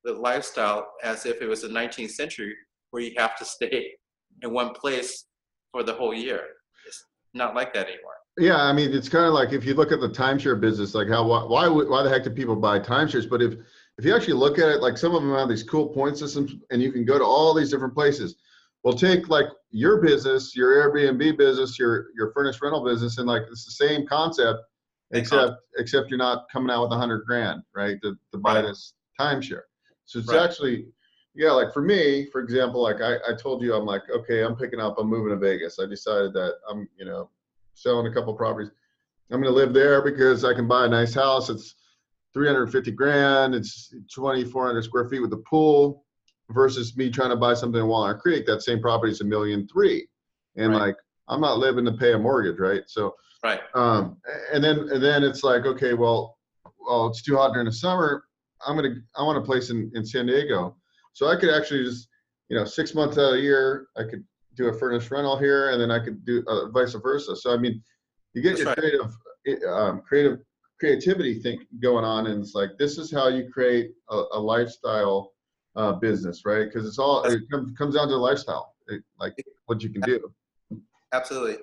lifestyle as if it was the 19th century where you have to stay in one place for the whole year. It's not like that anymore. Yeah, I mean, it's kind of like if you look at the timeshare business, like why the heck do people buy timeshares? But if you actually look at it, like some of them have these cool point systems, and you can go to all these different places. Well, take like your business, your Airbnb business, your furnished rental business, and like it's the same concept, except you're not coming out with $100,000, right, to buy this timeshare. So it's actually, yeah, like for me, for example, like I told you, I'm like, okay, I'm moving to Vegas. I decided that I'm, you know, selling a couple properties. I'm going to live there because I can buy a nice house. It's $350,000. It's 2,400 square feet with a pool, versus me trying to buy something in Walnut Creek. That same property is $1.3 million. And like, I'm not living to pay a mortgage, right? So, and then it's like, okay, well, it's too hot during the summer. I want a place in San Diego. So I could actually just, you know, 6 months out of the year, I could do a furnished rental here, and then I could do vice versa. So, I mean, you get your creativity thing going on, and it's like, this is how you create a lifestyle business, right? Because it comes down to lifestyle, like what you can do. Absolutely.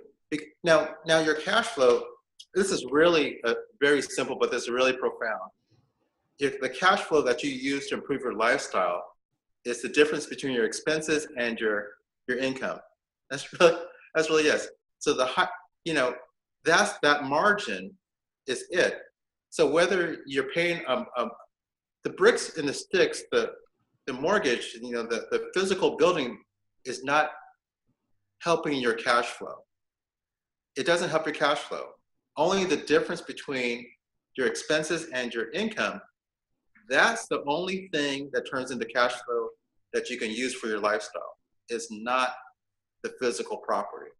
Now your cash flow, this is really very simple, but this is really profound. The cash flow that you use to improve your lifestyle is the difference between your expenses and your income. That's really yes. So that margin is it. So whether you're paying the bricks and the sticks, the mortgage, the physical building is not helping your cash flow. It doesn't help your cash flow. Only the difference between your expenses and your income, that's the only thing that turns into cash flow that you can use for your lifestyle. Is not the physical property.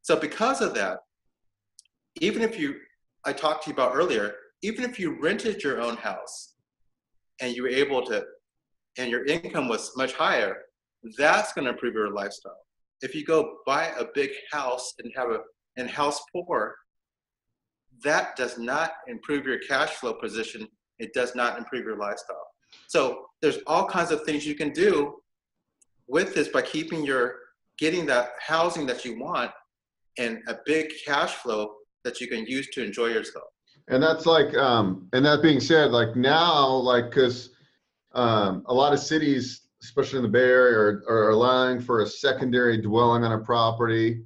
So because of that, even if I talked to you about earlier, even if you rented your own house and you were able to, and your income was much higher, that's going to improve your lifestyle. If you go buy a big house and house poor, that does not improve your cash flow position. It does not improve your lifestyle. So there's all kinds of things you can do with this by getting that housing that you want and a big cash flow that you can use to enjoy yourself. And that's like, and that being said, like now, like, cause a lot of cities, especially in the Bay Area, are allowing for a secondary dwelling on a property,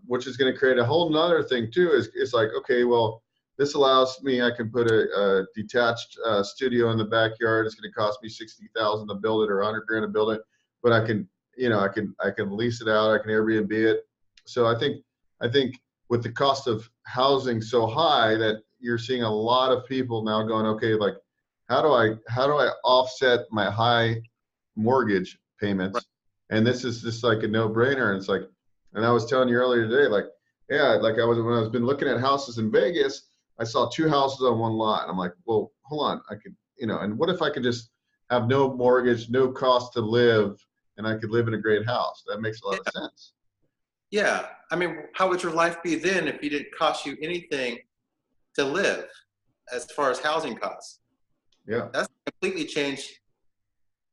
which is going to create a whole nother thing too. It's like, okay, well, this allows me, I can put a detached studio in the backyard. It's going to cost me $60,000 to build it or $100,000 to build it, but I can, I can lease it out. I can Airbnb it. So I think with the cost of housing so high that you're seeing a lot of people now going, okay, like, how do I offset my high mortgage payments? Right. And this is just like a no-brainer. And it's like, and I was telling you earlier today, like, yeah, like when I was been looking at houses in Vegas, I saw 2 houses on one lot. And I'm like, well, hold on, I could, and what if I could just have no mortgage, no cost to live, and I could live in a great house? That makes a lot of sense. Yeah. I mean, how would your life be then if it didn't cost you anything to live as far as housing costs? Yeah. That's completely changed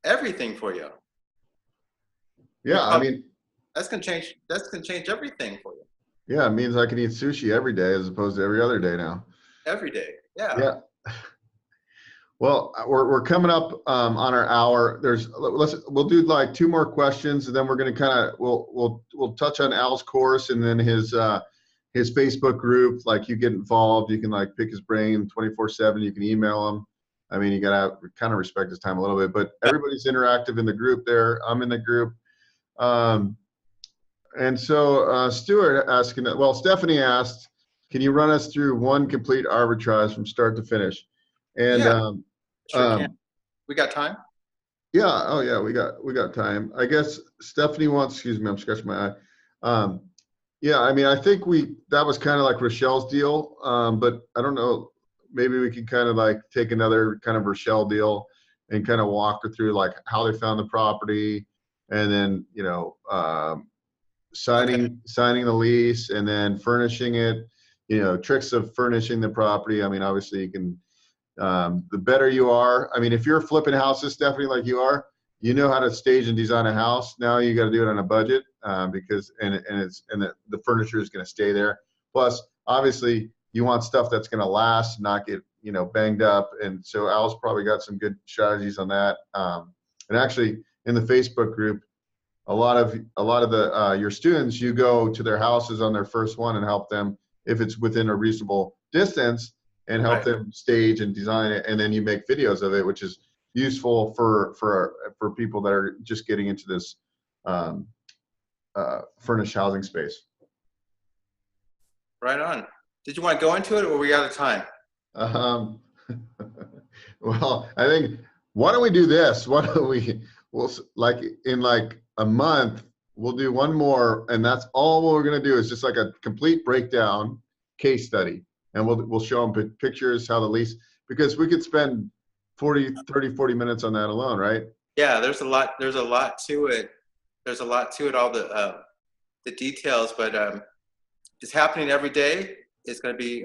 everything for you. Yeah. I mean, that's going to change everything for you. Yeah. It means I can eat sushi every day as opposed to every other day now. Every day. Yeah. Yeah. Well, we're coming up on our hour. We'll do like 2 more questions, and then we're going to we'll touch on Al's course and then his Facebook group. Like, you get involved, you can like pick his brain 24/7. You can email him. I mean, you got to kind of respect his time a little bit, but everybody's interactive in the group there. I'm in the group. And so Stuart asking, well, Stephanie asked, can you run us through one complete arbitrage from start to finish? And yeah. Sure can. We got time? Yeah. Oh yeah, we got time. I guess Stephanie wants, excuse me, I'm scratching my eye. Yeah, I mean, I think that was kind of like Rochelle's deal. But I don't know, maybe we can kind of like take another kind of Rochelle deal and kind of walk her through like how they found the property, and then, signing the lease, and then furnishing it, tricks of furnishing the property. I mean, obviously you can, the better you are. I mean, if you're flipping houses, Stephanie, like you are, you know how to stage and design a house. Now you got to do it on a budget, because the furniture is going to stay there. Plus, obviously, you want stuff that's going to last, not get banged up. And so Al's probably got some good strategies on that. And actually, in the Facebook group, a lot of the your students, you go to their houses on their first one and help them if it's within a reasonable distance, and help them stage and design it, and then you make videos of it, which is useful for people that are just getting into this furnished housing space. Right on. Did you want to go into it, or are we out of time? Well, I think, why don't we do this? We'll like in like a month, we'll do one more, and that's all we're going to do is just like a complete breakdown case study. And we'll show them pictures, how the lease, because we could spend 40 minutes on that alone, right? Yeah, there's a lot to it. There's a lot to it, all the details, but it's happening every day. It's going to be,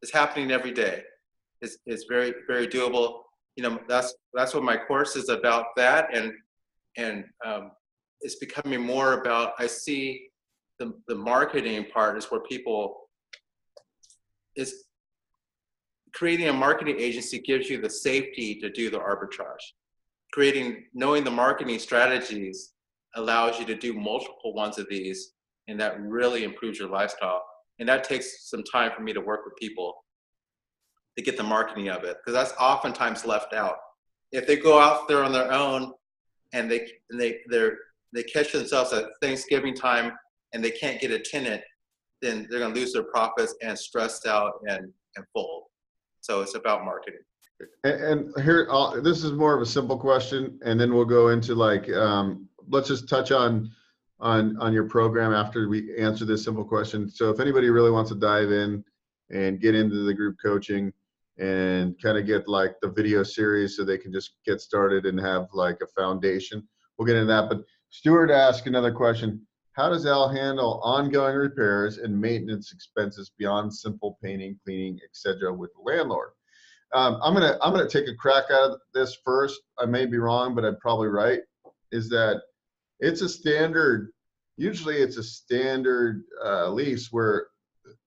it's happening every day. It's very, very doable. That's what my course is about, that. And it's becoming more about, I see the marketing part is where people, is creating a marketing agency gives you the safety to do the arbitrage. Knowing the marketing strategies allows you to do multiple ones of these, and that really improves your lifestyle. And that takes some time for me to work with people to get the marketing of it, because that's oftentimes left out. if they go out there on their own and they catch themselves at Thanksgiving time and they can't get a tenant, then they're going to lose their profits and stressed out and fold. So it's about marketing. And here, this is more of a simple question, and then we'll go into like, let's just touch on your program after we answer this simple question. So if anybody really wants to dive in and get into the group coaching and kind of get like the video series so they can just get started and have like a foundation, we'll get into that. But Stuart asked another question. How does Al handle ongoing repairs and maintenance expenses beyond simple painting, cleaning, etc. with the landlord? I'm gonna take a crack at this first. I may be wrong, but I'm probably right. Is that it's a standard? Usually, it's a standard lease where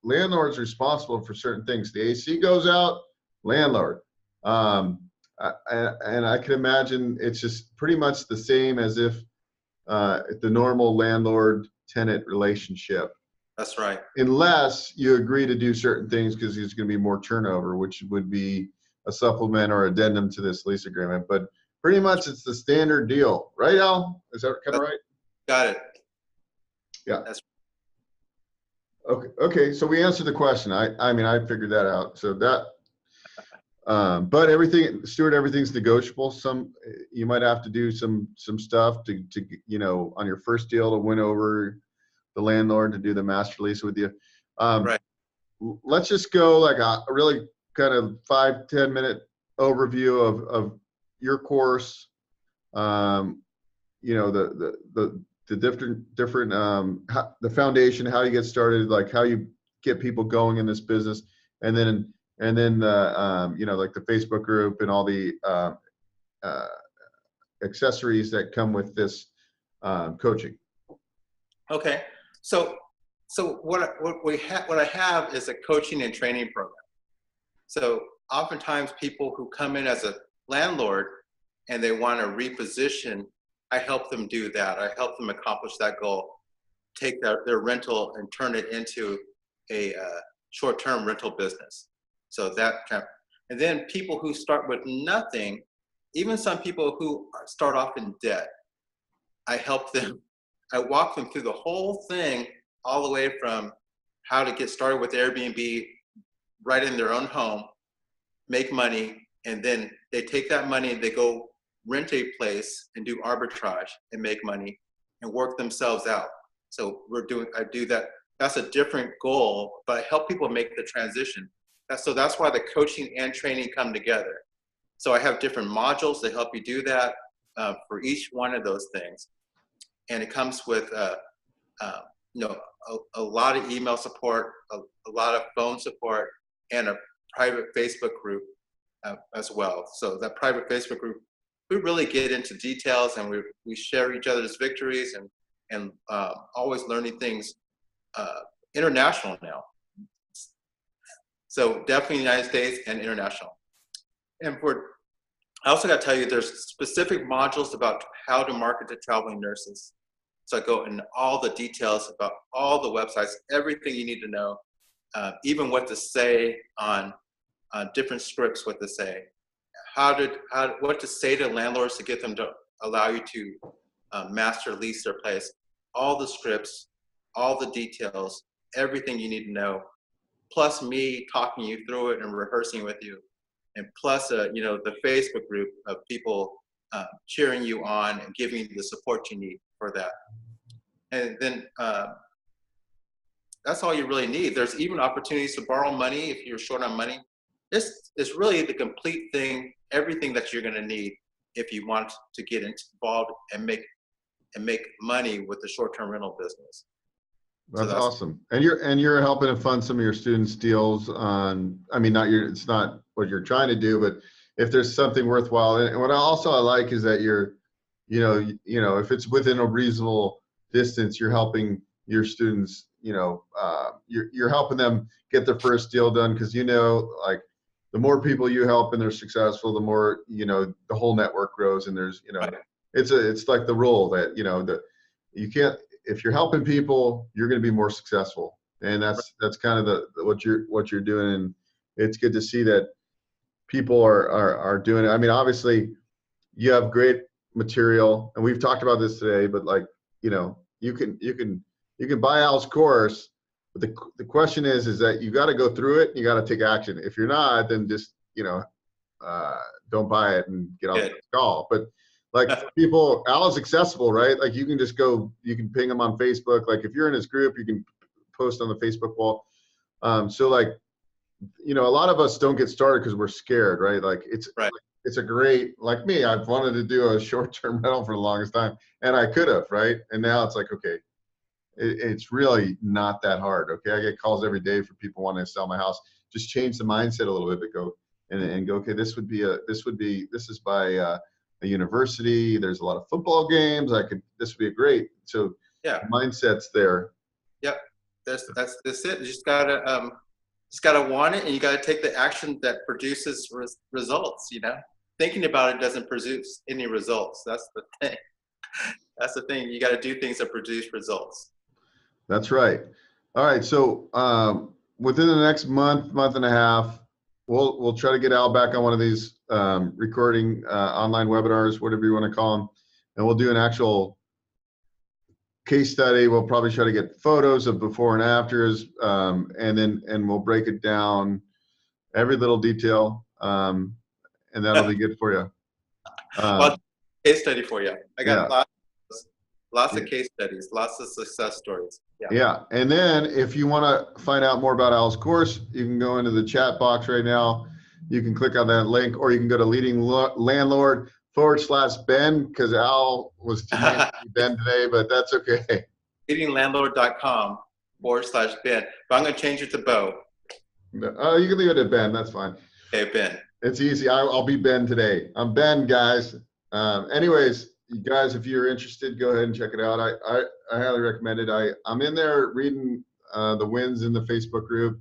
landlord's responsible for certain things. The AC goes out, landlord. And I can imagine it's just pretty much the same as if the normal landlord-tenant relationship. That's right. Unless you agree to do certain things because there's going to be more turnover, which would be a supplement or addendum to this lease agreement. But pretty much it's the standard deal. Right, Al? Is that kind of right? Got it. Yeah. That's okay. Okay. So we answered the question. I mean, I figured that out. So that, but everything, Stuart, everything's negotiable. You might have to do some stuff to on your first deal to win over the landlord to do the master lease with you. Right. Let's just go like a really kind of 5-10 minute overview of your course. The different the foundation, how you get started, like how you get people going in this business, and then like the Facebook group and all the accessories that come with this coaching. Okay. So what I have is a coaching and training program. So oftentimes people who come in as a landlord and they want to reposition, I help them do that. I help them accomplish that goal, take their rental and turn it into a short-term rental business. So and then people who start with nothing, even some people who start off in debt, I help them. I walk them through the whole thing, all the way from how to get started with Airbnb right in their own home, make money, and then they take that money and they go rent a place and do arbitrage and make money and work themselves out. So I do that. That's a different goal, but I help people make the transition. So that's why the coaching and training come together. So I have different modules to help you do that for each one of those things. And it comes with a lot of email support, a lot of phone support, and a private Facebook group as well. So that private Facebook group, we really get into details, and we share each other's victories and always learning things international now. So definitely United States and international. And I also got to tell you, there's specific modules about how to market to traveling nurses. So I go into all the details about all the websites, everything you need to know, even what to say on different scripts, what to say, what to say to landlords to get them to allow you to master lease their place, all the scripts, all the details, everything you need to know, plus me talking you through it and rehearsing with you. And plus, the Facebook group of people cheering you on and giving you the support you need for that. And then that's all you really need. There's even opportunities to borrow money if you're short on money. This is really the complete thing, everything that you're going to need if you want to get involved and make money with the short-term rental business. That's awesome. And you're helping to fund some of your students' deals on, it's not what you're trying to do, but if there's something worthwhile. And what I like is that you're, if it's within a reasonable distance, you're helping your students, you're helping them get their first deal done. Cause like the more people you help and they're successful, the more, the whole network grows. And there's, right. It's like the rule that, that you can't, if you're helping people, you're going to be more successful. And that's kind of what you're doing. And it's good to see that people are doing it. I mean, obviously you have great material, and we've talked about this today, but like, you know, you can buy Al's course, but the question is that you got to go through it. You got to take action. If you're not, then just, you know, don't buy it and get off the call. But like for people, Al is accessible, right? Like you can just go, you can ping him on Facebook. Like if you're in his group, you can post on the Facebook wall. So like, you know, a lot of us don't get started because we're scared, right? Like it's a great, like me, I've wanted to do a short-term rental for the longest time, and I could have, right? And now it's like, okay, it's really not that hard. Okay, I get calls every day for people wanting to sell my house. Just change the mindset a little bit, but go and go, okay, this is by a university. There's a lot of football games. This would be a great. So mindset's there. Yep, that's it. You just gotta want it, and you gotta take the action that produces results. You know, thinking about it doesn't produce any results. That's the thing. That's the thing. You got to do things that produce results. That's right. All right. So within the next month and a half, we'll try to get Al back on one of these recording online webinars, whatever you want to call them, and we'll do an actual case study. We'll probably try to get photos of before and afters, and we'll break it down, every little detail, and that'll be good for you. Well, case study for you. I got lots of case studies, lots of success stories. Yeah. And then if you want to find out more about Al's course, you can go into the chat box right now. You can click on that link, or you can go to leadinglandlord.com/Ben, because Al was too named to be Ben today, but that's okay. leadinglandlord.com/Ben. But I'm going to change it to Bo. Oh, you can leave it at Ben. That's fine. Okay, Ben. It's easy. I'll be Ben today. I'm Ben, guys. Anyways, you guys, if you're interested, go ahead and check it out. I highly recommend it. I'm in there reading the wins in the Facebook group,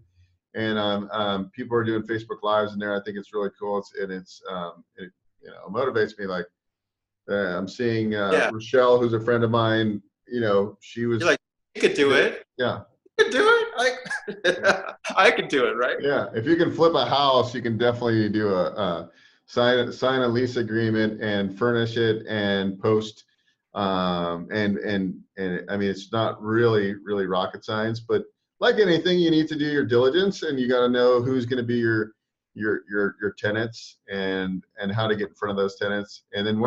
and people are doing Facebook Lives in there. I think it's really cool. It you know, motivates me. Like I'm seeing Rochelle, who's a friend of mine. You know, she was. You're like, you could do it. Yeah. You could do it. I could do it, right? Yeah. If you can flip a house, you can definitely do a sign a lease agreement and furnish it and post. And I mean, it's not really rocket science, but like anything, you need to do your diligence, and you got to know who's going to be your tenants and how to get in front of those tenants. And then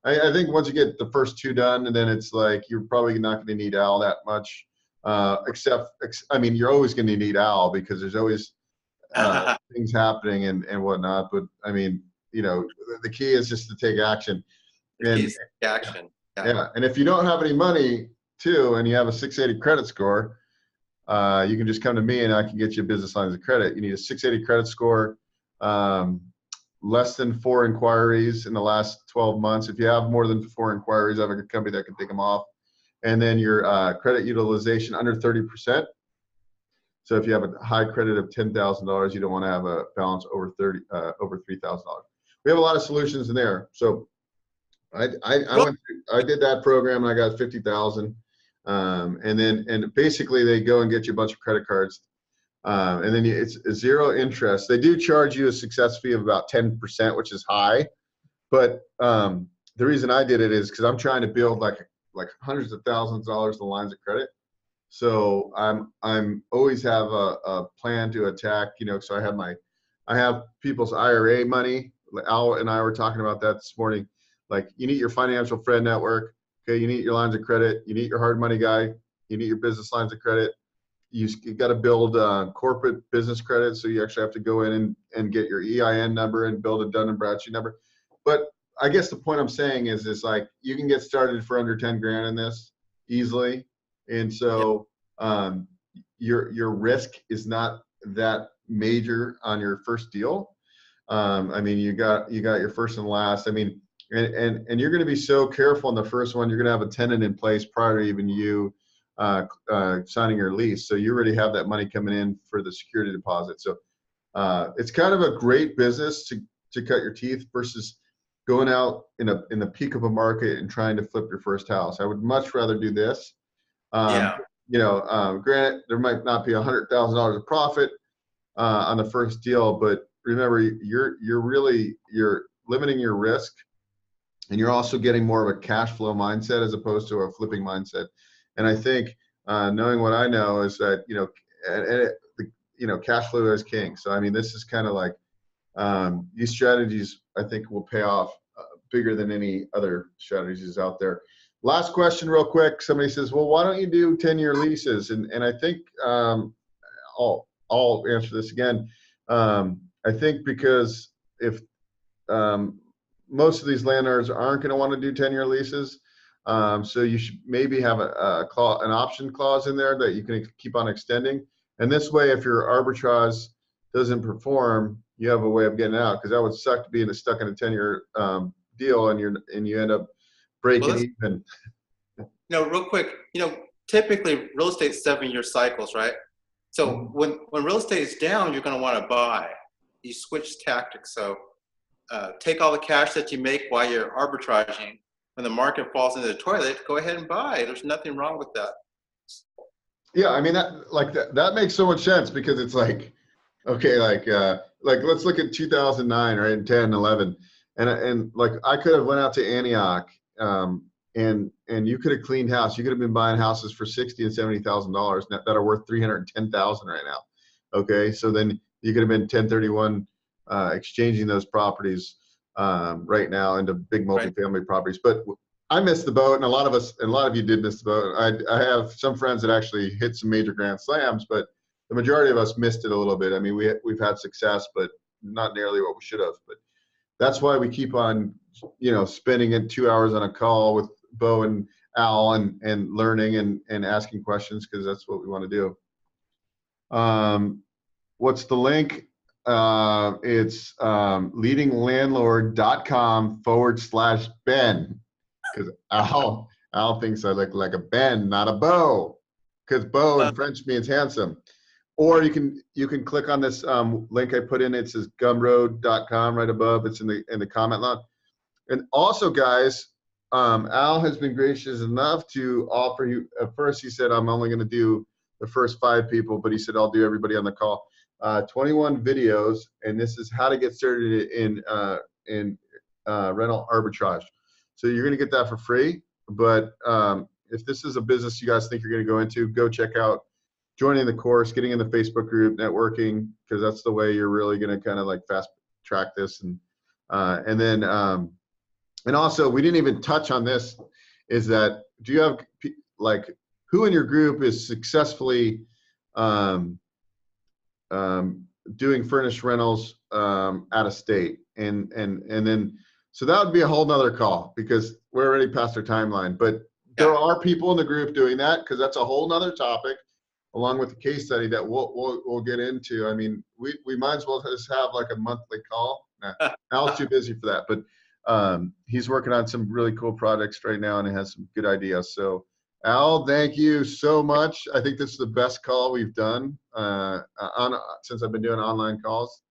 I think once you get the first two done, and then it's like you're probably not going to need Al that much. I mean, you're always going to need Al because there's always things happening and whatnot. But I mean, you know, the key is just to take action. Action. Yeah. And if you don't have any money too, and you have a 680 credit score, you can just come to me and I can get you business lines of credit. You need a 680 credit score, less than 4 inquiries in the last 12 months. If you have more than 4 inquiries, I have a company that can take them off. And then your credit utilization under 30%. So if you have a high credit of $10,000, you don't want to have a balance over $3,000. We have a lot of solutions in there. So I did that program and I got 50,000. And basically they go and get you a bunch of credit cards. And then it's zero interest. They do charge you a success fee of about 10%, which is high. But the reason I did it is because I'm trying to build like hundreds of thousands of dollars in lines of credit. So I'm always have a plan to attack, you know, so I have people's IRA money. Al and I were talking about that this morning. Like you need your financial friend network. Okay. You need your lines of credit. You need your hard money guy. You need your business lines of credit. You got to build corporate business credit. So you actually have to go in and get your EIN number and build a Dun & Bradstreet number. But I guess the point I'm saying is like you can get started for under 10 grand in this easily. And so your risk is not that major on your first deal. I mean, you got your first and last. I mean, and you're going to be so careful in the first one. You're going to have a tenant in place prior to even you signing your lease. So you already have that money coming in for the security deposit. So it's kind of a great business to cut your teeth versus going out in the peak of a market and trying to flip your first house. I would much rather do this. You know, granted, there might not be $100,000 of profit on the first deal, but remember, you're limiting your risk and you're also getting more of a cash flow mindset as opposed to a flipping mindset. And I think knowing what I know is that, cash flow is king. So, I mean, this is kind of like these strategies, I think, will pay off bigger than any other strategies out there. Last question real quick. Somebody says, well, why don't you do 10-year leases? And I think I'll answer this again. I think because if most of these landlords aren't going to want to do 10-year leases, so you should maybe have an option clause in there that you can keep on extending. And this way, if your arbitrage doesn't perform, you have a way of getting out, because that would suck to be stuck in a 10-year deal and you end up breaking even. Real quick, typically real estate's 7-year cycles, right? So when real estate is down, you're going to want to buy. You switch tactics. So take all the cash that you make while you're arbitraging. When the market falls into the toilet, go ahead and buy. There's nothing wrong with that. Yeah, I mean, that makes so much sense, because it's like, okay, like let's look at 2009, right, and 10, 11, and like I could have went out to Antioch, and you could have cleaned house. You could have been buying houses for $60,000 and $70,000 that are worth $310,000 right now. Okay, so then you could have been 1031 exchanging those properties right now into big multifamily properties. But I missed the boat, and a lot of you did miss the boat. I have some friends that actually hit some major grand slams, but the majority of us missed it a little bit. I mean, we've had success, but not nearly what we should have. But that's why we keep on, spending it 2 hours on a call with Bo and Al and learning and asking questions, because that's what we want to do. What's the link? It's leadinglandlord.com/Ben, because Al thinks I look like a Ben, not a Bo, because Bo in French means handsome. Or you can click on this link I put in. It says gumroad.com right above. It's in the comment line. And also, guys, Al has been gracious enough to offer you. At first, he said I'm only going to do the first 5 people, but he said I'll do everybody on the call. 21 videos, and this is how to get started in rental arbitrage. So you're going to get that for free. But if this is a business you guys think you're going to go into, go check out joining the course, getting in the Facebook group, networking, because that's the way you're really going to kind of like fast track this. And then also, we didn't even touch on this, is that do you have like who in your group is successfully doing furnished rentals out of state? And then, so that would be a whole nother call, because we're already past our timeline, but there are people in the group doing that, because that's a whole nother topic, along with the case study that we'll get into. I mean, we might as well just have like a monthly call. Nah, Al's too busy for that, but he's working on some really cool projects right now, and it has some good ideas. So Al, thank you so much. I think this is the best call we've done since I've been doing online calls.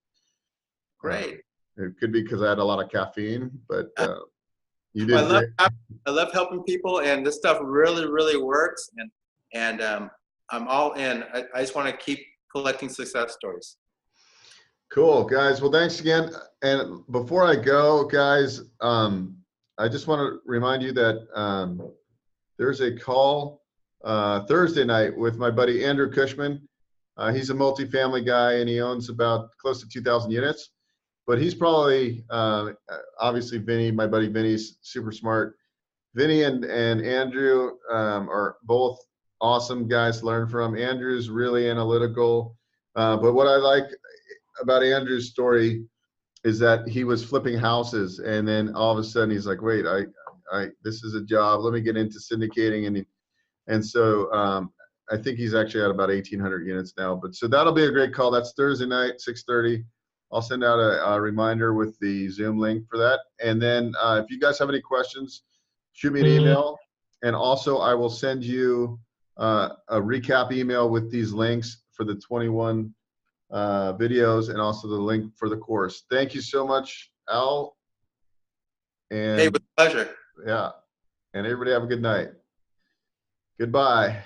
Great. It could be because I had a lot of caffeine, but you did great. I love helping people, and this stuff really, really works. And I'm all in. I just want to keep collecting success stories. Cool, guys. Well, thanks again. And before I go, guys, I just want to remind you that there's a call Thursday night with my buddy Andrew Cushman. He's a multifamily guy, and he owns about close to 2,000 units. But he's probably, obviously, Vinny, my buddy Vinny's super smart. Vinny and Andrew are both awesome guys to learn from. Andrew's really analytical. But what I like about Andrew's story is that he was flipping houses, and then all of a sudden he's like, wait, this is a job. Let me get into syndicating. And so I think he's actually at about 1,800 units now. But so that'll be a great call. That's Thursday night, 6:30. I'll send out a reminder with the Zoom link for that. And then if you guys have any questions, shoot me an email. And also, I will send you a recap email with these links for the 21 videos, and also the link for the course. Thank you so much, Al. And hey, with pleasure. Yeah. And everybody have a good night. Goodbye.